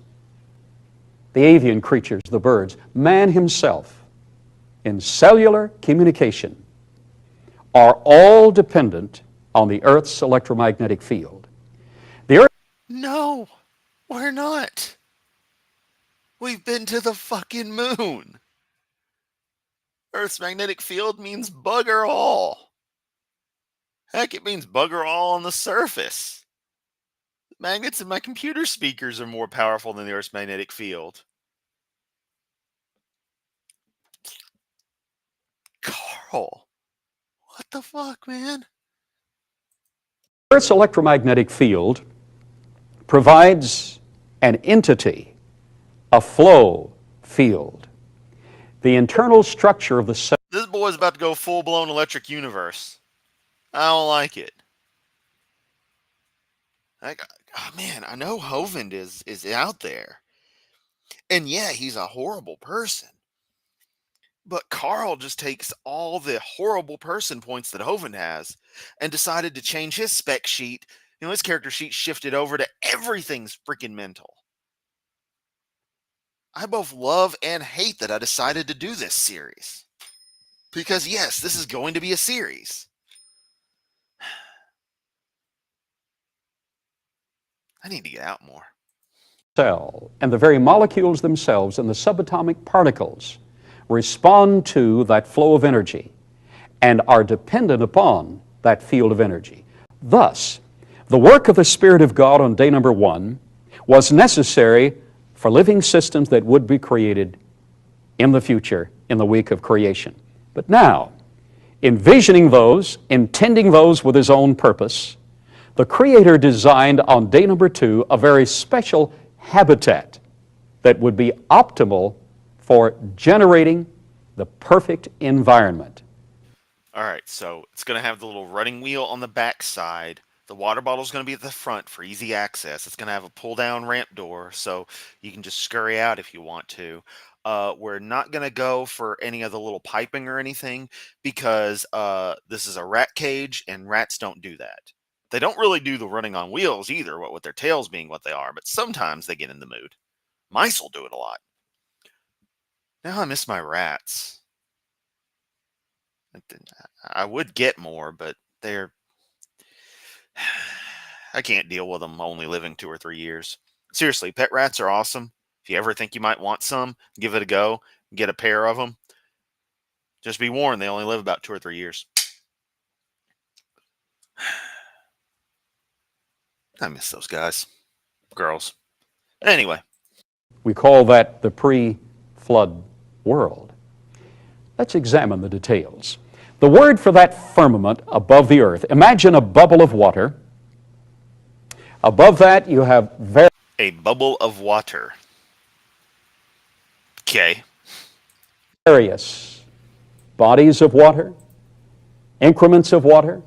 the avian creatures, the birds, man himself, in cellular communication, are all dependent on the Earth's electromagnetic field. The Earth... No, we're not. We've been to the fucking moon. Earth's magnetic field means bugger all. Heck, it means bugger all on the surface. The magnets in my computer speakers are more powerful than the Earth's magnetic field. Carl, what the fuck, man? Earth's electromagnetic field provides an entity, a flow field. The internal structure of the cell... This boy's about to go full-blown electric universe. I don't like it. Oh man, I know Hovind is out there. And yeah, he's a horrible person. But Carl just takes all the horrible person points that Hovind has and decided to change his spec sheet. His character sheet shifted over to everything's freaking mental. I both love and hate that I decided to do this series. Because yes, this is going to be a series. I need to get out more. Cell and the very molecules themselves and the subatomic particles respond to that flow of energy and are dependent upon that field of energy. Thus, the work of the Spirit of God on day number 1 was necessary for living systems that would be created in the future, in the week of creation. But now, envisioning those, intending those with His own purpose, the Creator designed on day number 2 a very special habitat that would be optimal for generating the perfect environment. All right, so it's going to have the little running wheel on the back side. The water bottle is going to be at the front for easy access. It's going to have a pull-down ramp door, so you can just scurry out if you want to. We're not going to go for any of the little piping or anything because this is a rat cage, and rats don't do that. They don't really do the running on wheels either, what with their tails being what they are, but sometimes they get in the mood. Mice will do it a lot. Now I miss my rats. I would get more, but they're... I can't deal with them only living 2 or 3 years. Seriously, pet rats are awesome. If you ever think you might want some, give it a go. Get a pair of them. Just be warned, they only live about 2 or 3 years. I miss those guys. Girls. Anyway. We call that the pre-flood world. Let's examine the details. The word for that firmament above the earth, imagine a bubble of water. Above that you have a bubble of water. Okay. various bodies of water, increments of water.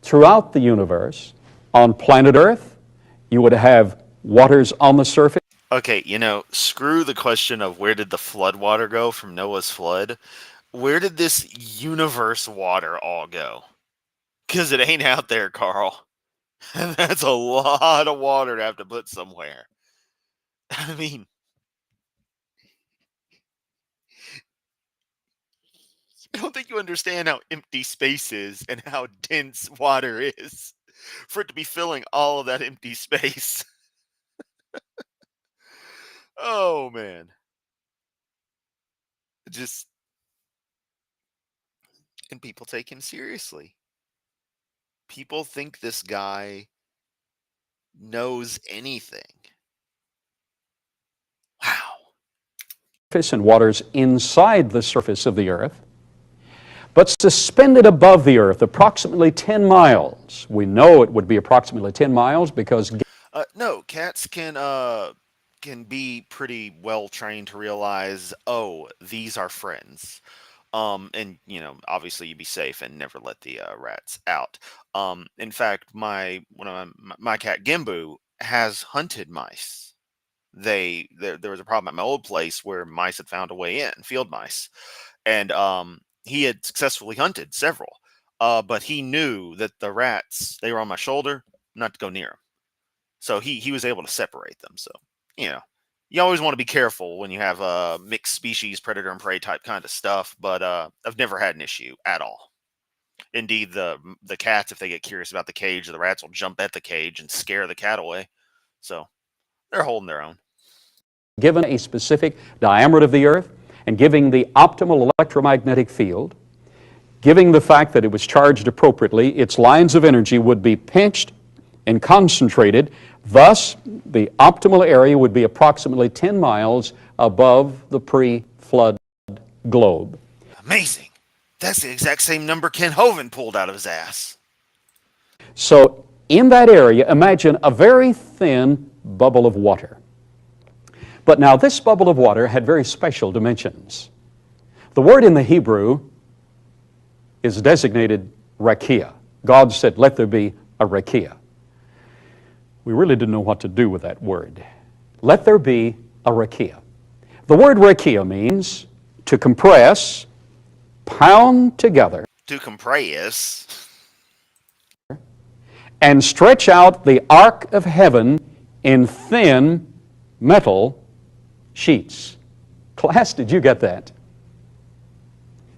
Throughout the universe, on planet Earth, you would have waters on the surface. Okay, screw the question of where did the flood water go from Noah's flood. Where did this universe water all go? Because it ain't out there, Carl. That's a lot of water to have to put somewhere. I mean, I don't think you understand how empty space is and how dense water is for it to be filling all of that empty space. Oh, man. Just, and people take him seriously. People think this guy knows anything. Wow. And waters inside the surface of the earth, but suspended above the earth approximately 10 miles. We know it would be approximately 10 miles because No, cats can be pretty well trained to realize, oh, these are friends. And obviously you be safe and never let the rats out. In fact, one of my cat Gimbu has hunted mice. There was a problem at my old place where mice had found a way in, field mice, and he had successfully hunted several. But he knew that the rats, they were on my shoulder, not to go near them. So he was able to separate them. So you always want to be careful when you have mixed species predator and prey type kind of stuff. But I've never had an issue at all. Indeed, the cats, if they get curious about the cage, the rats will jump at the cage and scare the cat away. So they're holding their own. Given a specific diameter of the earth and giving the optimal electromagnetic field, giving the fact that it was charged appropriately, its lines of energy would be pinched and concentrated. Thus, the optimal area would be approximately 10 miles above the pre-flood globe. Amazing. That's the exact same number Ken Hovind pulled out of his ass. So, in that area, imagine a very thin bubble of water. But now, this bubble of water had very special dimensions. The word in the Hebrew is designated rakia. God said, let there be a rakia. We really didn't know what to do with that word. Let there be a rakia. The word rakia means to compress, pound together, To compress, and stretch out the arc of heaven in thin metal sheets. Class, did you get that?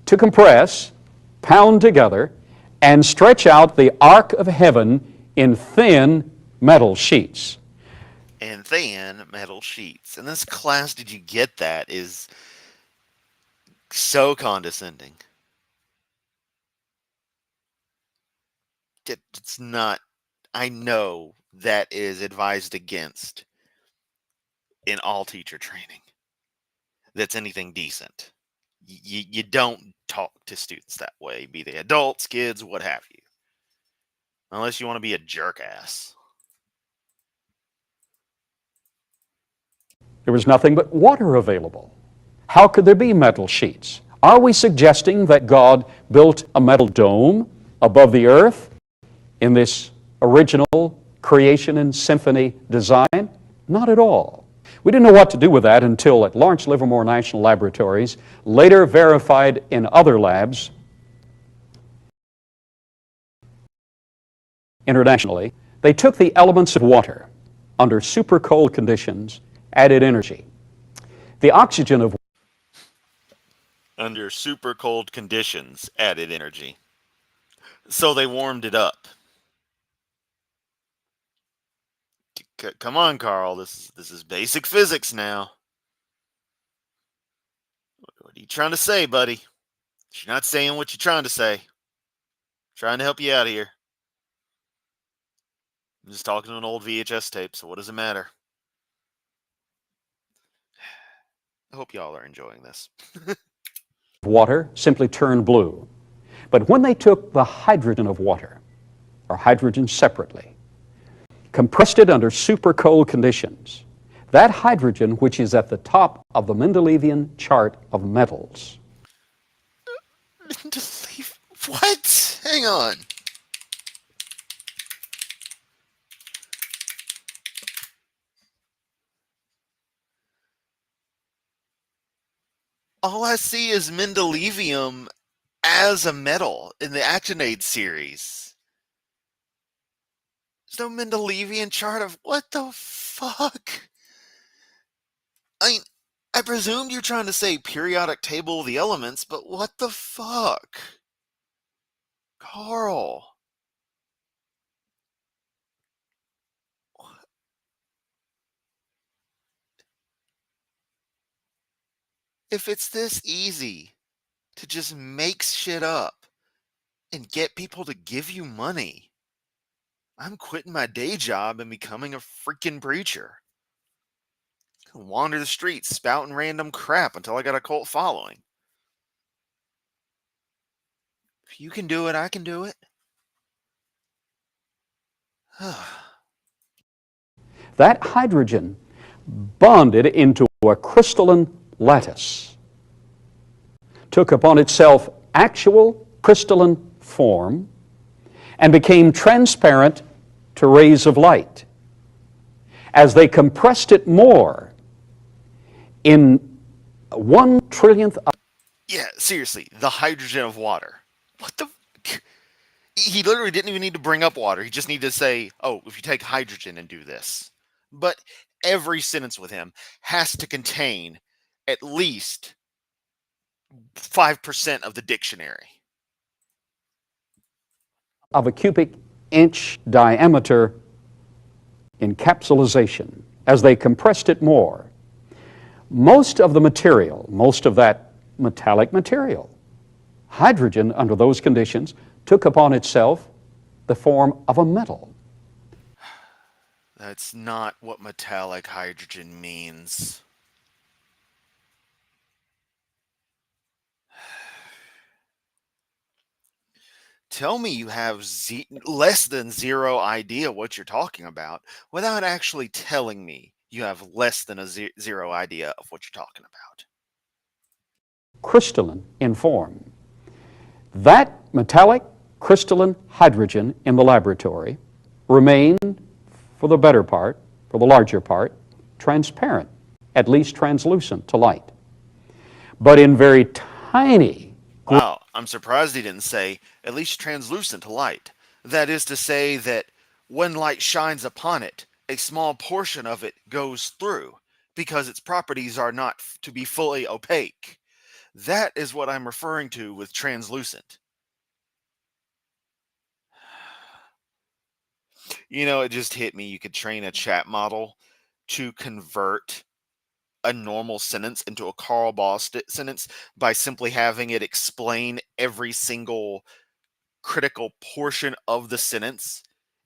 To compress, pound together, and stretch out the arc of heaven in thin metal sheets. and thin metal sheets. And this class, did you get that, is so condescending. It's not. I know that is advised against in all teacher training. That's anything decent. You don't talk to students that way, be they adults, kids, what have you. Unless you want to be a jerk ass. There was nothing but water available. How could there be metal sheets? Are we suggesting that God built a metal dome above the earth in this original creation and symphony design? Not at all. We didn't know what to do with that until at Lawrence Livermore National Laboratories, later verified in other labs internationally. They took the elements of water under super cold conditions, added energy. The oxygen of Under super cold conditions, added energy. So they warmed it up. Come on, Carl. This is basic physics now. What are you trying to say, buddy? You're not saying what you're trying to say. I'm trying to help you out here. I'm just talking to an old VHS tape, so what does it matter? I hope y'all are enjoying this. Water simply turned blue. But when they took the hydrogen of water, or hydrogen separately, compressed it under super cold conditions, that hydrogen, which is at the top of the Mendelevian chart of metals. What? Hang on. All I see is Mendelevium as a metal in the Actinide series. There's no Mendelevian chart of what the fuck? I presumed you're trying to say periodic table of the elements, but what the fuck? Carl. If it's this easy to just make shit up and get people to give you money, I'm quitting my day job and becoming a freaking preacher. Wander the streets spouting random crap until I got a cult following. If you can do it, I can do it. That hydrogen bonded into a crystalline lattice, took upon itself actual crystalline form, and became transparent to rays of light. As they compressed it more, in 1/1,000,000th of... Yeah, seriously, the hydrogen of water. What the... He literally didn't even need to bring up water. He just needed to say, oh, if you take hydrogen and do this. But every sentence with him has to contain at least 5% of the dictionary. of a cubic inch diameter encapsulation. As they compressed it more, most of the material, most of that metallic material, hydrogen under those conditions, took upon itself the form of a metal. That's not what metallic hydrogen means. Tell me you have less than zero idea what you're talking about without actually telling me you have less than a zero idea of what you're talking about. Crystalline in form. That metallic crystalline hydrogen in the laboratory remained, for the better part, for the larger part, transparent, at least translucent to light. But in very tiny... Wow, I'm surprised he didn't say at least translucent to light. That is to say that when light shines upon it, a small portion of it goes through because its properties are not to be fully opaque. That is what I'm referring to with translucent. You know, it just hit me. You could train a chat model to convert a normal sentence into a Carl Baugh sentence by simply having it explain every single critical portion of the sentence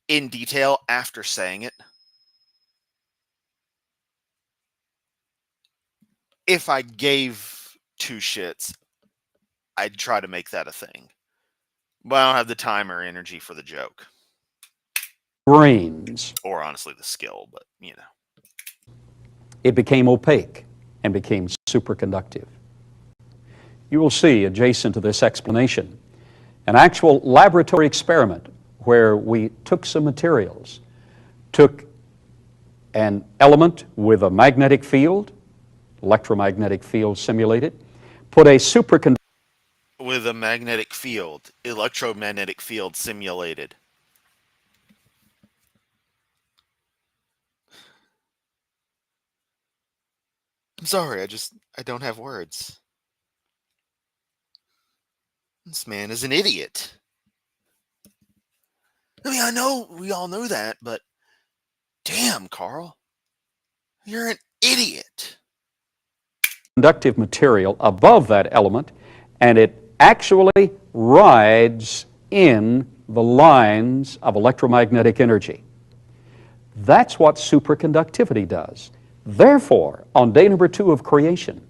in detail after saying it. If I gave two shits, I'd try to make that a thing. But I don't have the time or energy for the joke. Grains. Or honestly, the skill, but you know. It became opaque and became superconductive. You will see, adjacent to this explanation, an actual laboratory experiment where we took some materials, took an element with a magnetic field, electromagnetic field simulated, put a superconductor With a magnetic field, electromagnetic field simulated. I'm sorry, I don't have words. This man is an idiot. I mean, I know we all know that, but Damn, Carl. You're an idiot. Conductive material above that element, and it actually rides in the lines of electromagnetic energy. That's what superconductivity does. Therefore, on day number 2 of creation,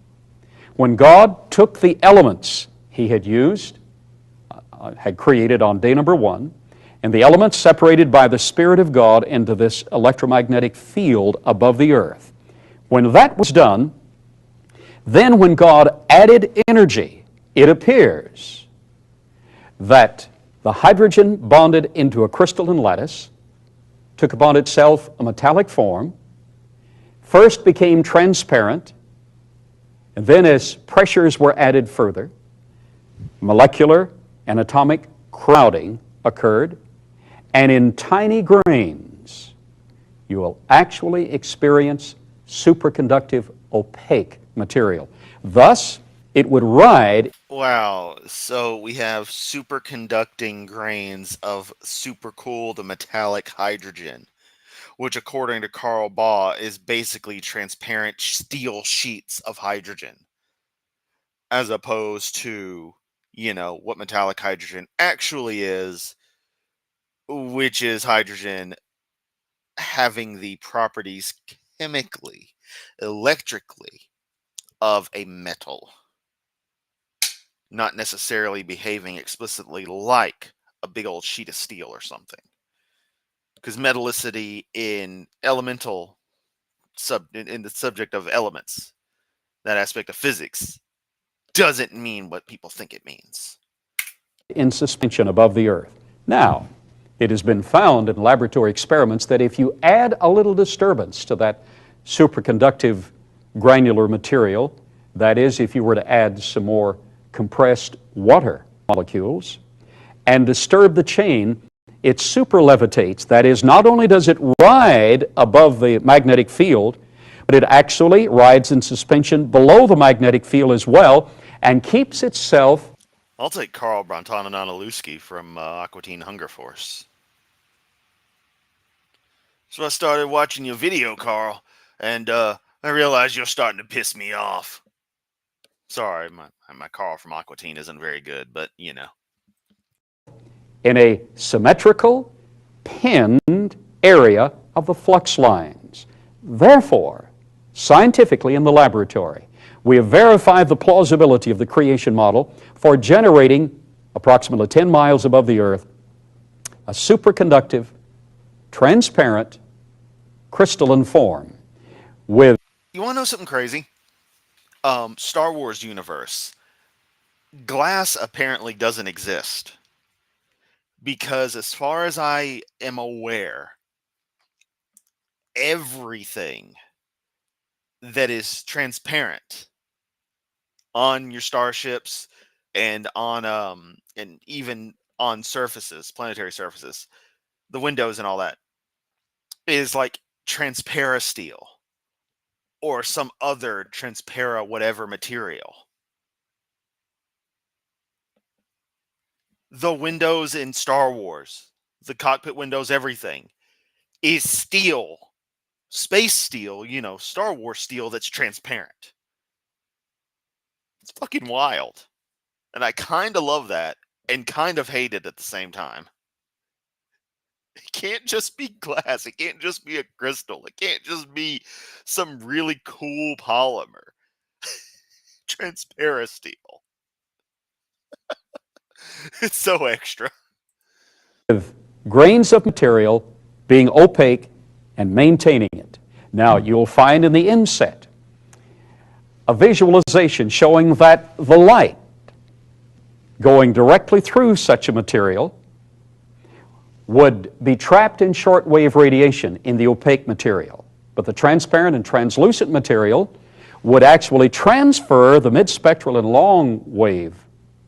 when God took the elements He had used, had created on day number 1, and the elements separated by the Spirit of God into this electromagnetic field above the earth, when that was done, then when God added energy, it appears that the hydrogen bonded into a crystalline lattice took upon itself a metallic form, first became transparent, and then as pressures were added further, molecular and atomic crowding occurred, and in tiny grains, you will actually experience superconductive opaque material. Thus, it would ride. Wow, so we have superconducting grains of supercooled metallic hydrogen, which according to Carl Baugh is basically transparent steel sheets of hydrogen, as opposed to, what metallic hydrogen actually is, which is hydrogen having the properties chemically, electrically, of a metal, not necessarily behaving explicitly like a big old sheet of steel or something. Because metallicity in elemental in the subject of elements, that aspect of physics, doesn't mean what people think it means. In suspension above the earth. Now, it has been found in laboratory experiments that if you add a little disturbance to that superconductive granular material, that is, if you were to add some more compressed water molecules and disturb the chain, it superlevitates. That is, not only does it ride above the magnetic field, but it actually rides in suspension below the magnetic field as well and keeps itself. I'll take Carl Brontanonalewski from Aqua Teen Hunger Force. So I started watching your video, Carl, and I realized you're starting to piss me off. Sorry, my Carl from Aqua Teen isn't very good, but in a symmetrical, pinned area of the flux lines. Therefore, scientifically in the laboratory, we have verified the plausibility of the creation model for generating, approximately 10 miles above the Earth, a superconductive, transparent, crystalline form with... You want to know something crazy? Star Wars universe. Glass apparently doesn't exist. Because as far as I am aware, everything that is transparent on your starships and on and even on surfaces, planetary surfaces, the windows and all that, is like transpara steel or some other transpara whatever material. The windows in Star Wars, the cockpit windows, everything is steel. Space steel, Star Wars steel that's transparent. It's fucking wild. And I kind of love that and kind of hate it at the same time. It can't just be glass. It can't just be a crystal. It can't just be some really cool polymer. Transparent steel. It's so extra. With grains of material being opaque and maintaining it. Now, you'll find in the inset a visualization showing that the light going directly through such a material would be trapped in shortwave radiation in the opaque material. But the transparent and translucent material would actually transfer the mid-spectral and long-wave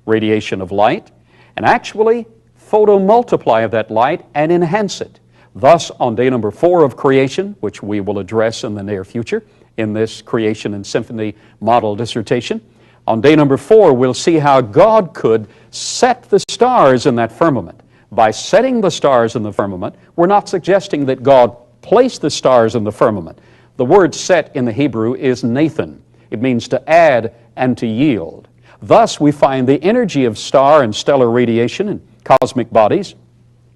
radiation of light and actually photomultiply of that light and enhance it. Thus, on day number 4 of creation, which we will address in the near future in this creation and symphony model dissertation, on day number 4 we'll see how God could set the stars in that firmament. By setting the stars in the firmament, we're not suggesting that God place the stars in the firmament. The word set in the Hebrew is Nathan. It means to add and to yield. Thus, we find the energy of star and stellar radiation in cosmic bodies,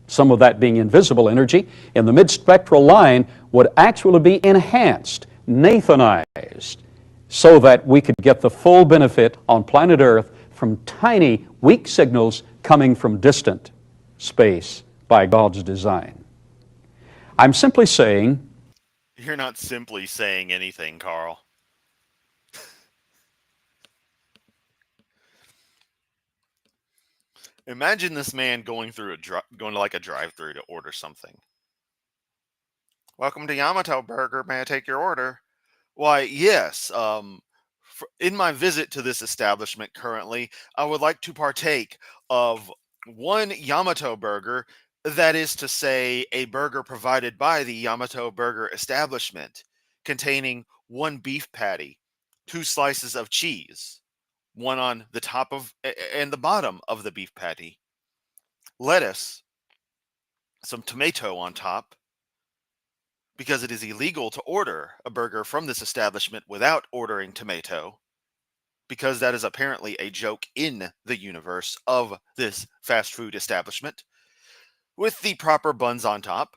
some of that being invisible energy, in the mid-spectral line would actually be enhanced, Nathanized, so that we could get the full benefit on planet Earth from tiny, weak signals coming from distant space by God's design. I'm simply saying... You're not simply saying anything, Carl. Imagine this man going to like a drive-thru to order something. Welcome to Yamato Burger. May I take your order? Why, yes. In my visit to this establishment currently, I would like to partake of one Yamato burger, that is to say, a burger provided by the Yamato Burger establishment, containing one beef patty, 2 slices of cheese, one on the top of and the bottom of the beef patty, lettuce, some tomato on top, because it is illegal to order a burger from this establishment without ordering tomato, because that is apparently a joke in the universe of this fast food establishment, with the proper buns on top,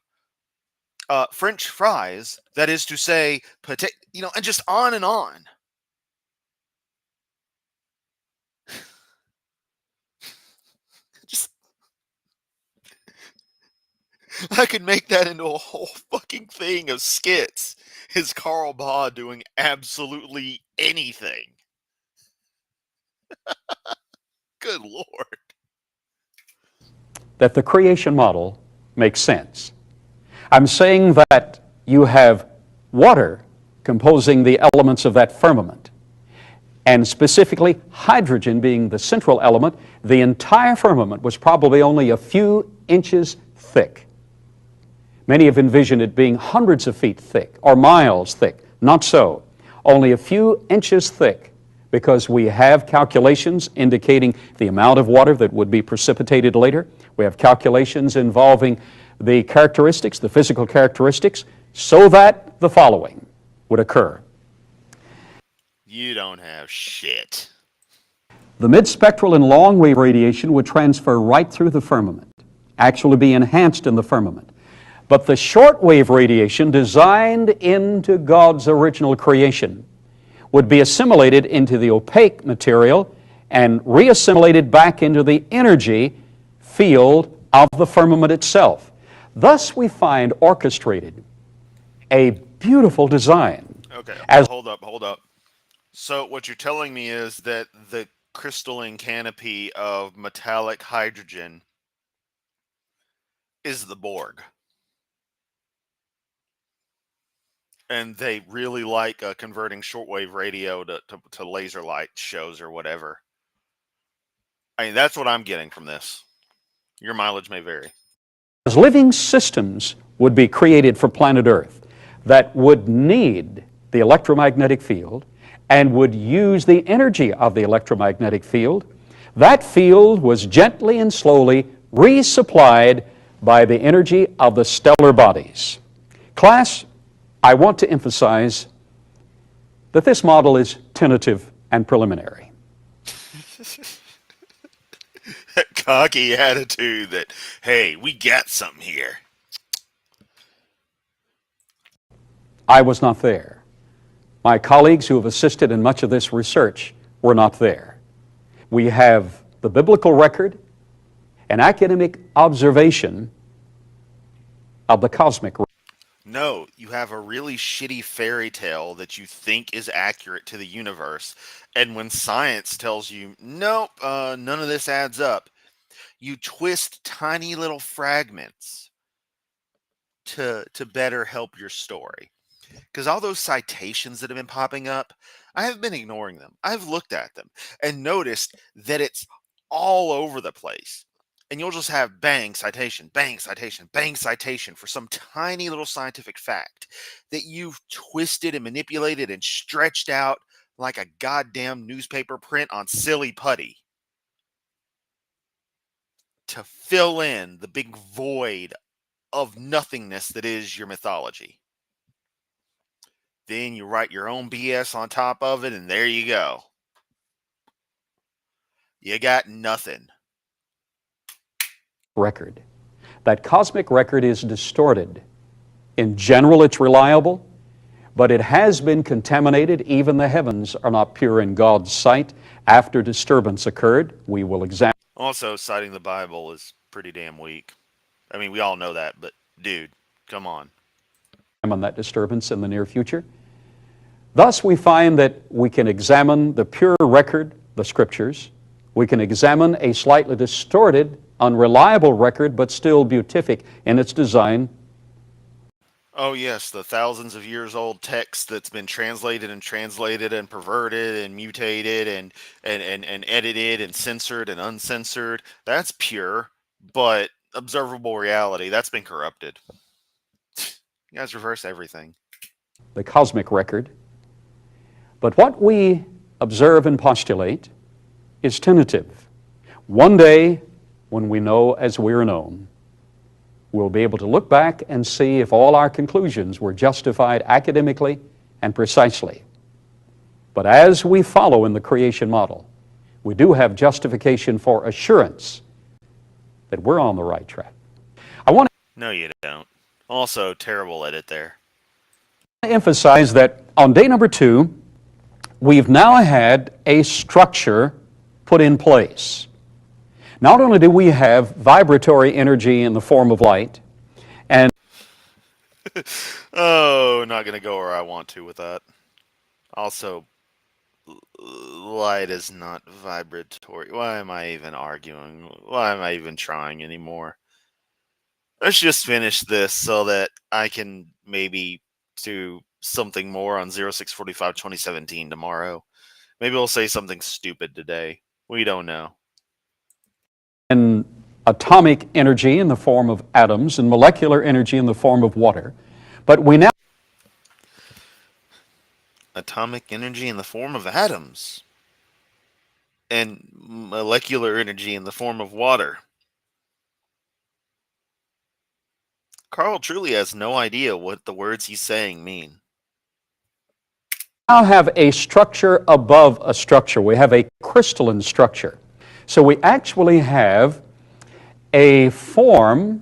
French fries, that is to say, and just on and on. Just, I could make that into a whole fucking thing of skits. Is Carl Baugh doing absolutely anything? Good Lord. That the creation model makes sense. I'm saying that you have water composing the elements of that firmament, and specifically hydrogen being the central element. The entire firmament was probably only a few inches thick. Many have envisioned it being hundreds of feet thick or miles thick. Not so. Only a few inches thick, because we have calculations indicating the amount of water that would be precipitated later. We have calculations involving the characteristics, the physical characteristics, so that the following would occur. You don't have shit. The mid-spectral and long-wave radiation would transfer right through the firmament, actually be enhanced in the firmament. But the short-wave radiation designed into God's original creation would be assimilated into the opaque material and reassimilated back into the energy field of the firmament itself. Thus we find orchestrated a beautiful design. Okay, As hold up. So what you're telling me is that the crystalline canopy of metallic hydrogen is the Borg. And they really like converting shortwave radio to laser light shows or whatever. I mean, that's what I'm getting from this. Your mileage may vary. as living systems would be created for planet Earth that would need the electromagnetic field and would use the energy of the electromagnetic field, that field was gently and slowly resupplied by the energy of the stellar bodies. Class, I want to emphasize that this model is tentative and preliminary. That cocky attitude that, hey, we got something here. I was not there. My colleagues who have assisted in much of this research were not there. We have the biblical record, an academic observation of the cosmic. No, you have a really shitty fairy tale that you think is accurate to the universe, and when science tells you, nope, none of this adds up, you twist tiny little fragments to better help your story. Because all those citations that have been popping up, I have been ignoring them. I've looked at them and noticed that it's all over the place. And you'll just have bang citation, bang citation, bang citation for some tiny little scientific fact that you've twisted and manipulated and stretched out like a goddamn newspaper print on silly putty to fill in the big void of nothingness that is your mythology. Then you write your own BS on top of it, and there you go. You got nothing. Record. That cosmic record is distorted. In general, it's reliable, but it has been contaminated. Even the heavens are not pure in God's sight. After disturbance occurred, we will examine. Also, citing the Bible is pretty damn weak. I mean, we all know that, but dude, come on. That disturbance in the near future. Thus, we find that we can examine the pure record, the Scriptures. We can examine a slightly distorted, unreliable record, but still beatific in its design. Oh yes, the thousands of years old text that's been translated and perverted and mutated and edited and censored and uncensored. That's pure, but observable reality, that's been corrupted. You guys reverse everything. The cosmic record. But what we observe and postulate is tentative. One day, when we know as we are known, we'll be able to look back and see if all our conclusions were justified academically and precisely. But as we follow in the creation model, we do have justification for assurance that we're on the right track. No, you don't. Also, terrible edit there. I want to emphasize that on day number 2, we've now had a structure put in place. Not only do we have vibratory energy in the form of light, and oh, not going to go where I want to with that. Also, light is not vibratory. Why am I even arguing? Why am I even trying anymore? Let's just finish this so that I can maybe do something more on 06/45/2017 tomorrow. Maybe we'll say something stupid today. We don't know. and atomic energy in the form of atoms and molecular energy in the form of water. But we now Atomic energy in the form of atoms and molecular energy in the form of water. Carl truly has no idea what the words he's saying mean. have a structure above a structure. We have a crystalline structure. So we actually have a form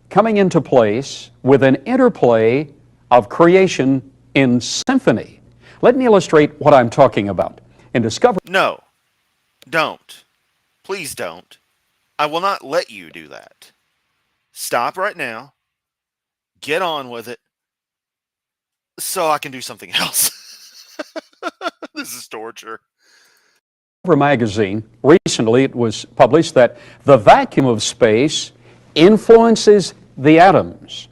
coming into place with an interplay of creation in symphony. Let me illustrate what I'm talking about. In Discovery, No, don't. Please don't. I will not let you do that. Stop right now. Get on with it. So I can do something else. This is torture. magazine, recently it was published that the vacuum of space influences the atoms.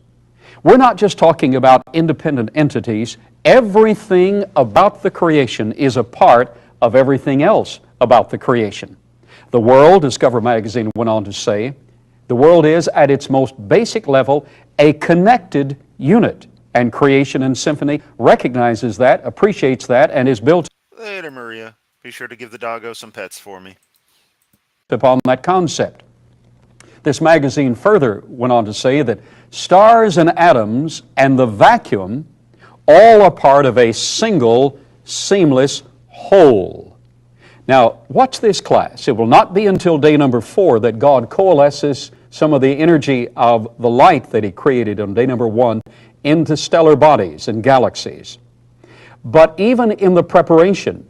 We're not just talking about independent entities. Everything about the creation is a part of everything else about the creation. The world, Discover magazine went on to say, the world is at its most basic level a connected unit, and creation and symphony recognizes that, appreciates that, and is built Later, Maria. Be sure to give the doggo some pets for me. upon that concept. This magazine further went on to say that stars and atoms and the vacuum all are part of a single, seamless whole. Now, watch this class. It will not be until day number 4 that God coalesces some of the energy of the light that He created on day number 1 into stellar bodies and galaxies. But even in the preparation,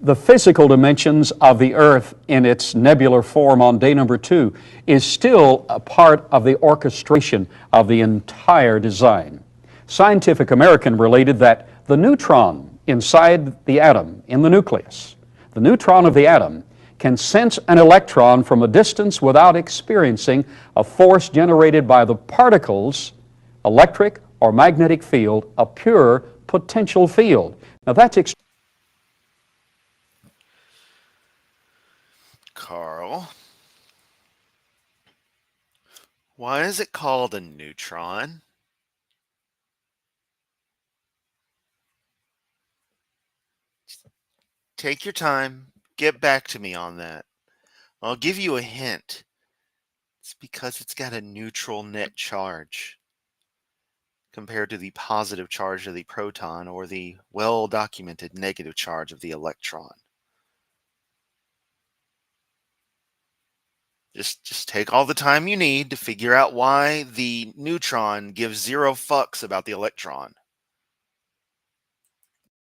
the physical dimensions of the earth in its nebular form on day number 2 is still a part of the orchestration of the entire design. Scientific American related that the neutron inside the atom, in the nucleus, the neutron of the atom, can sense an electron from a distance without experiencing a force generated by the particle's electric or magnetic field, a pure potential field. Now that's Carl, why is it called a neutron? Take your time. Get back to me on that. I'll give you a hint. It's because it's got a neutral net charge compared to the positive charge of the proton or the well-documented negative charge of the electron. Just take all the time you need to figure out why the neutron gives zero fucks about the electron.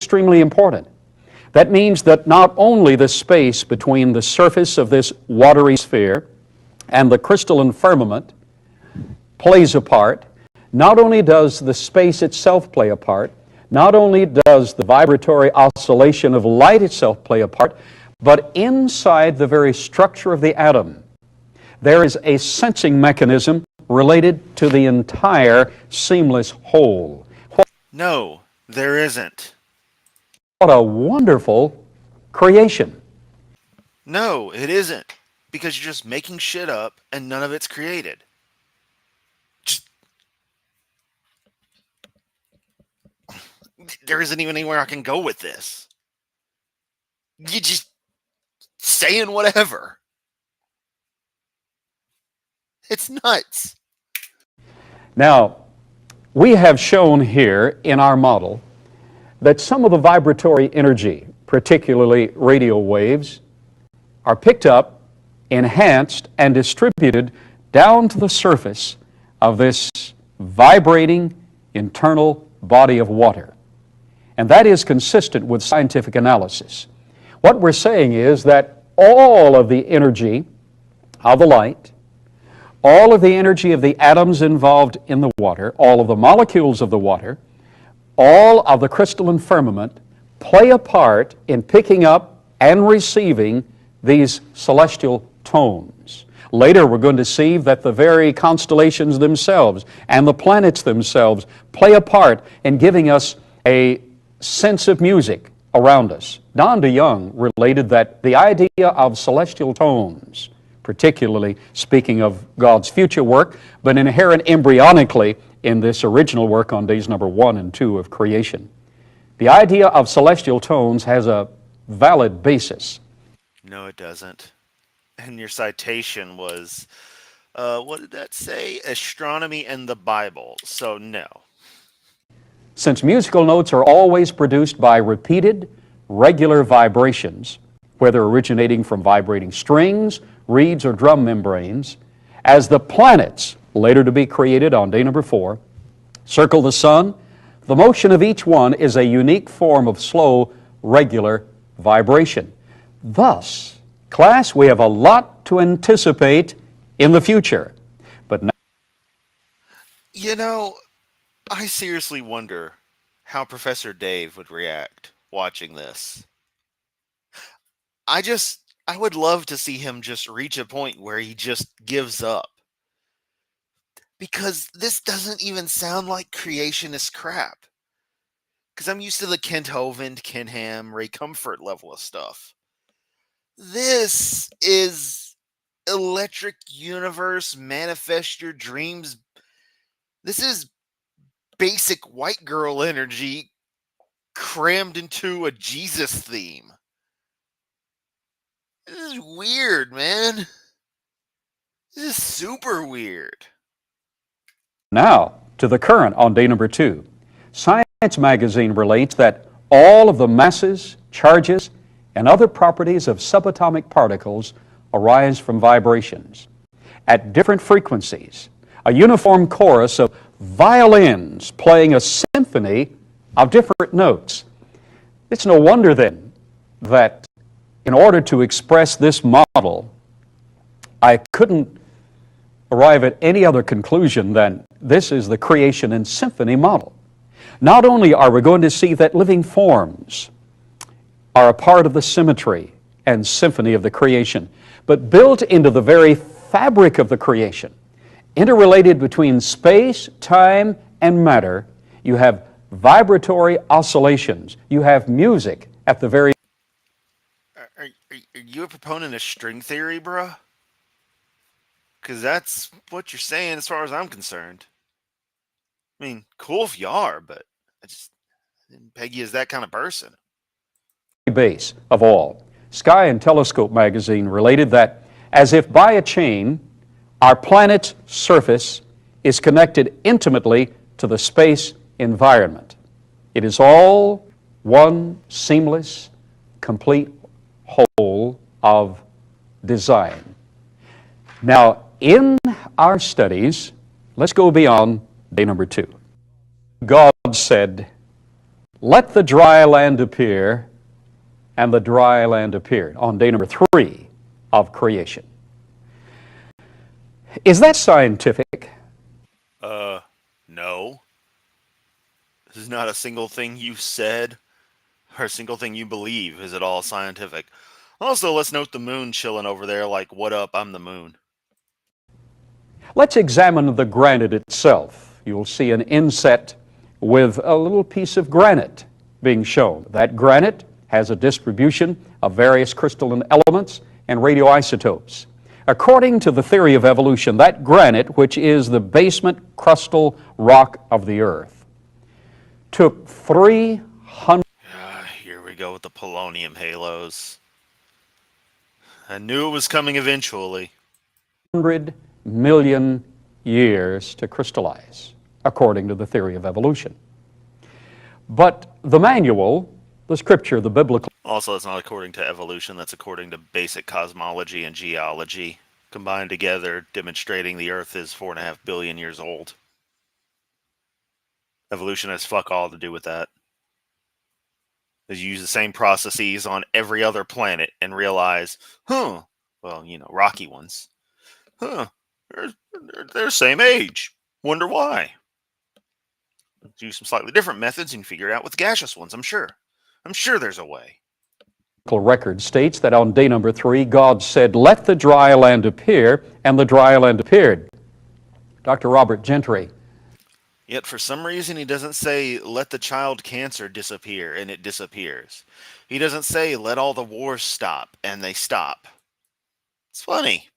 Extremely important. That means that not only the space between the surface of this watery sphere and the crystalline firmament plays a part, not only does the space itself play a part, not only does the vibratory oscillation of light itself play a part, but inside the very structure of the atom, there is a sensing mechanism related to the entire seamless whole. No, there isn't. What a wonderful creation. No, it isn't. Because you're just making shit up and none of it's created. There isn't even anywhere I can go with this. You just saying whatever. It's nuts. Now, we have shown here in our model that some of the vibratory energy, particularly radio waves, are picked up, enhanced, and distributed down to the surface of this vibrating internal body of water. And that is consistent with scientific analysis. What we're saying is that all of the energy of the light, all of the energy of the atoms involved in the water, all of the molecules of the water, all of the crystalline firmament play a part in picking up and receiving these celestial tones. Later we're going to see that the very constellations themselves and the planets themselves play a part in giving us a sense of music around us. Don DeYoung related that the idea of celestial tones, particularly speaking of God's future work, but inherent embryonically in this original work on days number 1 and 2 of creation. The idea of celestial tones has a valid basis. No, it doesn't. And your citation was, what did that say? Astronomy and the Bible. So no. Since musical notes are always produced by repeated, regular vibrations, whether originating from vibrating strings, reeds, or drum membranes, as the planets, later to be created on day number 4, circle the sun, the motion of each one is a unique form of slow, regular vibration. Thus, class, we have a lot to anticipate in the future. But now, You know, I seriously wonder how Professor Dave would react watching this. I would love to see him just reach a point where he just gives up. Because this doesn't even sound like creationist crap. Because I'm used to the Kent Hovind, Ken Ham, Ray Comfort level of stuff. This is electric universe, manifest your dreams. This is basic white girl energy crammed into a Jesus theme. This is weird, man. This is super weird. now to the current on day number 2. Science magazine relates that all of the masses, charges, and other properties of subatomic particles arise from vibrations. At different frequencies, a uniform chorus of violins playing a symphony of different notes. It's no wonder then that in order to express this model, I couldn't arrive at any other conclusion than this is the creation in symphony model. Not only are we going to see that living forms are a part of the symmetry and symphony of the creation, but built into the very fabric of the creation, interrelated between space, time, and matter, you have vibratory oscillations. You have music at the very... Are you a proponent of string theory, bruh? Because that's what you're saying as far as I'm concerned. I mean, cool if you are, but I didn't peg you as that kind of person. base of all. Sky and Telescope magazine related that as if by a chain, Our planet's surface is connected intimately to the space environment. It is all one seamless, complete whole of design. Now, in our studies, let's go beyond day number 2. God said, "Let the dry land appear," and the dry land appeared on day number 3 of creation. Is that scientific? No. This is not a single thing you said or a single thing you believe. Is it all scientific? Also, let's note the moon chilling over there like, what up, I'm the moon. Let's examine the granite itself. You'll see an inset with a little piece of granite being shown. That granite has a distribution of various crystalline elements and radioisotopes. According to the theory of evolution, that granite, which is the basement crustal rock of the earth, took 300 Here we go with the polonium halos. I knew it was coming eventually. million years to crystallize, according to the theory of evolution. But the manual, the scripture, the biblical... Also, that's not according to evolution, that's according to basic cosmology and geology, combined together, demonstrating the Earth is 4.5 billion years old. Evolution has fuck all to do with that. You use the same processes on every other planet and realize, well, rocky ones. They're the same age. Wonder why. Use some slightly different methods and figure it out with gaseous ones, I'm sure. I'm sure there's a way. Record states that on day number 3, God said, "Let the dry land appear," and the dry land appeared. Dr. Robert Gentry. Yet for some reason he doesn't say, "Let the child cancer disappear," and it disappears. He doesn't say, "Let all the wars stop," and they stop. It's funny.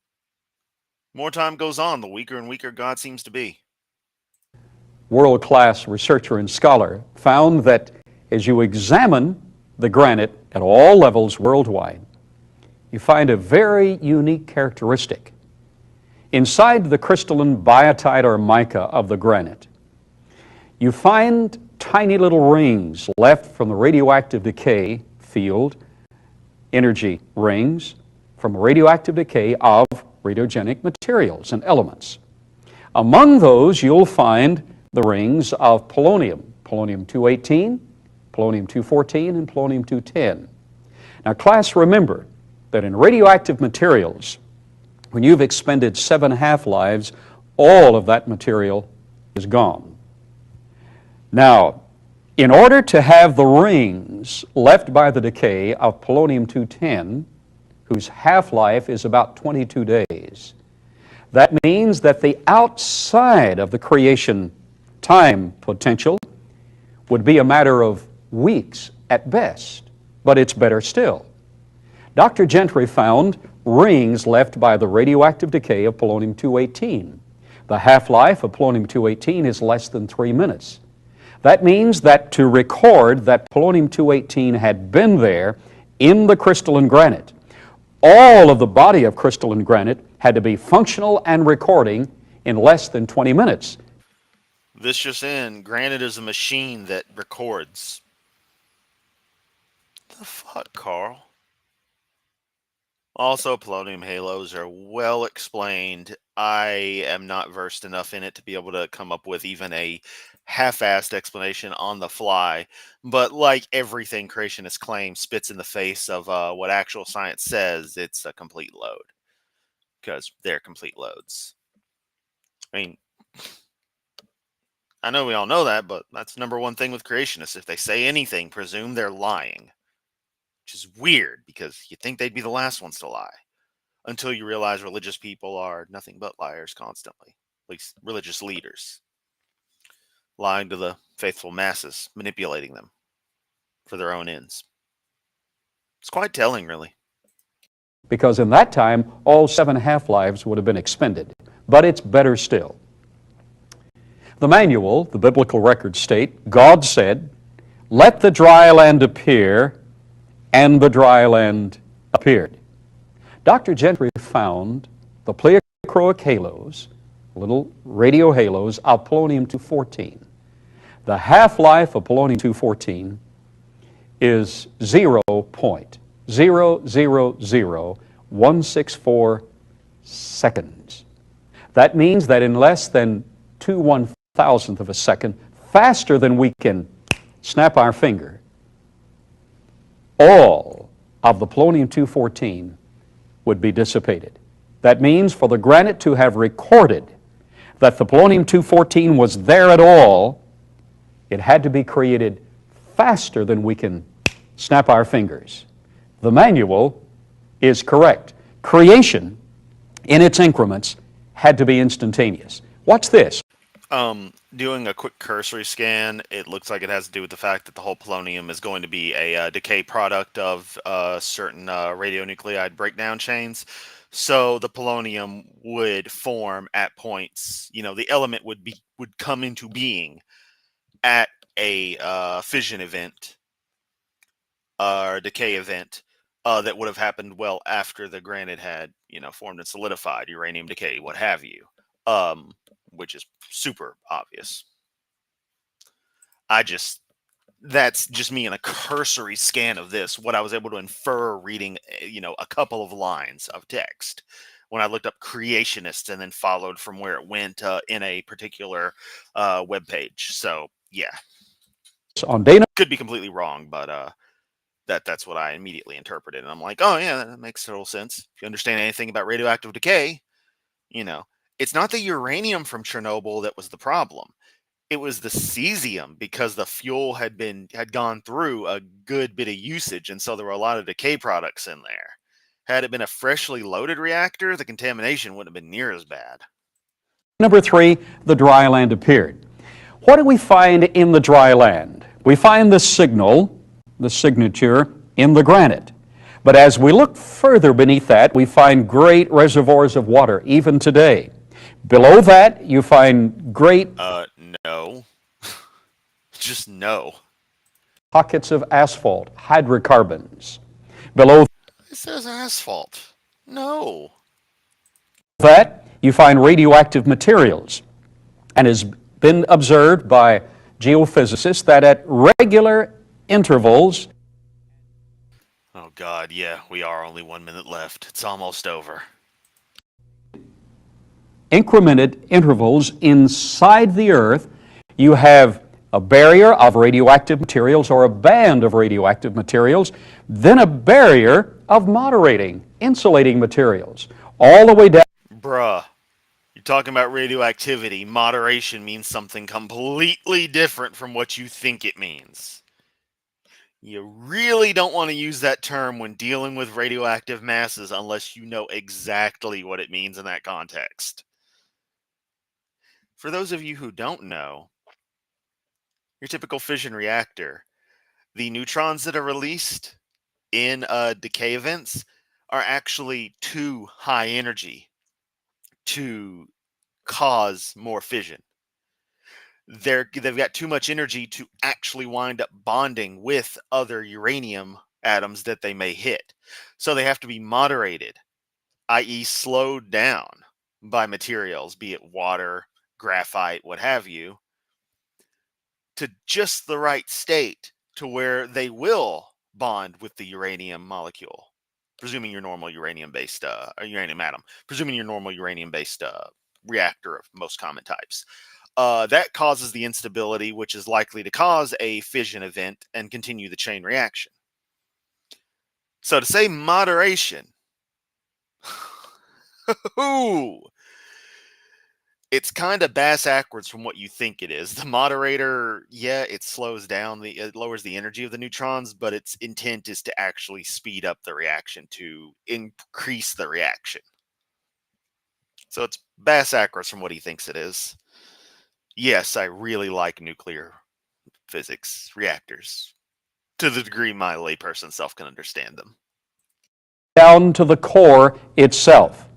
More time goes on, the weaker and weaker God seems to be. World-class researcher and scholar found that as you examine the granite at all levels worldwide, you find a very unique characteristic. Inside the crystalline biotite or mica of the granite, you find tiny little rings left from the radioactive decay field, energy rings from radioactive decay of radiogenic materials and elements. Among those, you'll find the rings of polonium, polonium-218, polonium-214, and polonium-210. Now, class, remember that in radioactive materials, when you've expended 7 half-lives, all of that material is gone. Now, in order to have the rings left by the decay of polonium-210, whose half-life is about 22 days, that means that the outside of the creation time potential would be a matter of weeks at best, but it's better still. Dr. Gentry found rings left by the radioactive decay of polonium-218. The half-life of polonium-218 is less than 3 minutes. That means that to record that polonium-218 had been there in the crystalline granite, all of the body of crystalline granite had to be functional and recording in less than 20 minutes. This just in, granite is a machine that records. The fuck, Carl? Also, polonium halos are well explained. I am not versed enough in it to be able to come up with even a half-assed explanation on the fly. But like everything creationists claim spits in the face of what actual science says, it's a complete load. Because they're complete loads. I mean, I know we all know that, but that's the number one thing with creationists. If they say anything, presume they're lying. Which is weird, because you'd think they'd be the last ones to lie. Until you realize religious people are nothing but liars constantly. At least religious leaders. Lying to the faithful masses, manipulating them for their own ends. It's quite telling, really. Because in that time, all 7 half-lives would have been expended. But it's better still. The manual, the biblical records state, God said, "Let the dry land appear," and the dry land appeared. Dr. Gentry found the dichroic halos, little radio halos of polonium-214. The half-life of polonium-214 is 0.000164 seconds. That means that in less than 2/1000th of a second, faster than we can snap our finger, all of the polonium-214 would be dissipated. That means for the granite to have recorded that the polonium-214 was there at all, it had to be created faster than we can snap our fingers. The manual is correct. Creation, in its increments, had to be instantaneous. Watch this. Doing a quick cursory scan, it looks like it has to do with the fact that the whole polonium is going to be a decay product of certain radionuclide breakdown chains. So the polonium would form at points, the element would come into being at a fission event or decay event that would have happened well after the granite had, formed and solidified, uranium decay, what have you, which is super obvious. That's just me in a cursory scan of this, what I was able to infer reading, a couple of lines of text when I looked up creationists and then followed from where it went in a particular web page. So, yeah. On Dana could be completely wrong, but that's what I immediately interpreted. And I'm like, oh, yeah, that makes total sense. If you understand anything about radioactive decay, it's not the uranium from Chernobyl that was the problem. It was the cesium, because the fuel had gone through a good bit of usage, and so there were a lot of decay products in there. Had it been a freshly loaded reactor, the contamination wouldn't have been near as bad. Number 3, the dry land appeared. What do we find in the dry land? We find the signal, the signature, in the granite. But as we look further beneath that, we find great reservoirs of water, even today. Below that, you find great... No. Just no. Pockets of asphalt, hydrocarbons. Below It says asphalt. No. that, you find radioactive materials. And has been observed by geophysicists that at regular intervals... Oh, God, yeah, we are only 1 minute left. It's almost over. Incremented intervals inside the Earth, you have a barrier of radioactive materials or a band of radioactive materials, then a barrier of moderating, insulating materials, all the way down. Bruh, you're talking about radioactivity. Moderation means something completely different from what you think it means. You really don't want to use that term when dealing with radioactive masses unless you know exactly what it means in that context. For those of you who don't know, your typical fission reactor, the neutrons that are released in decay events are actually too high energy to cause more fission. They've got too much energy to actually wind up bonding with other uranium atoms that they may hit. So they have to be moderated, i.e. slowed down by materials, be it water, graphite, what have you, to just the right state to where they will bond with the uranium molecule, presuming your normal uranium-based uranium atom, presuming your normal uranium-based reactor of most common types. That causes the instability, which is likely to cause a fission event and continue the chain reaction. So to say moderation, it's kind of bass-ackwards from what you think it is. The moderator, yeah, it slows down, it lowers the energy of the neutrons, but its intent is to actually speed up the reaction to increase the reaction. So it's bass-ackwards from what he thinks it is. Yes, I really like nuclear physics reactors, to the degree my layperson self can understand them. Down to the core itself.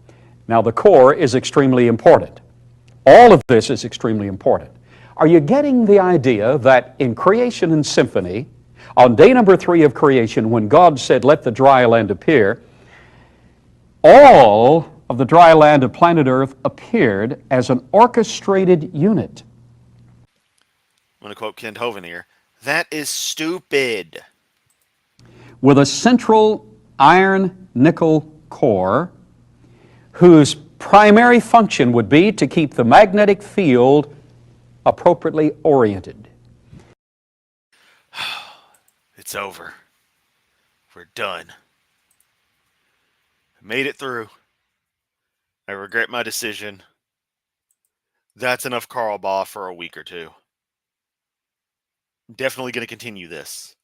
Now, the core is extremely important. All of this is extremely important. Are you getting the idea that in creation and symphony, on day number 3 of creation, when God said, "Let the dry land appear," all of the dry land of planet Earth appeared as an orchestrated unit. I'm going to quote Kent Hovind here. That is stupid. With a central iron nickel core whose primary function would be to keep the magnetic field appropriately oriented. It's over. We're done. I made it through. I regret my decision. That's enough Carl Baugh for a week or two. I'm definitely going to continue this,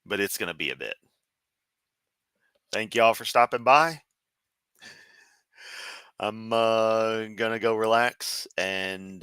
but it's going to be a bit. Thank y'all for stopping by. I'm going to go relax and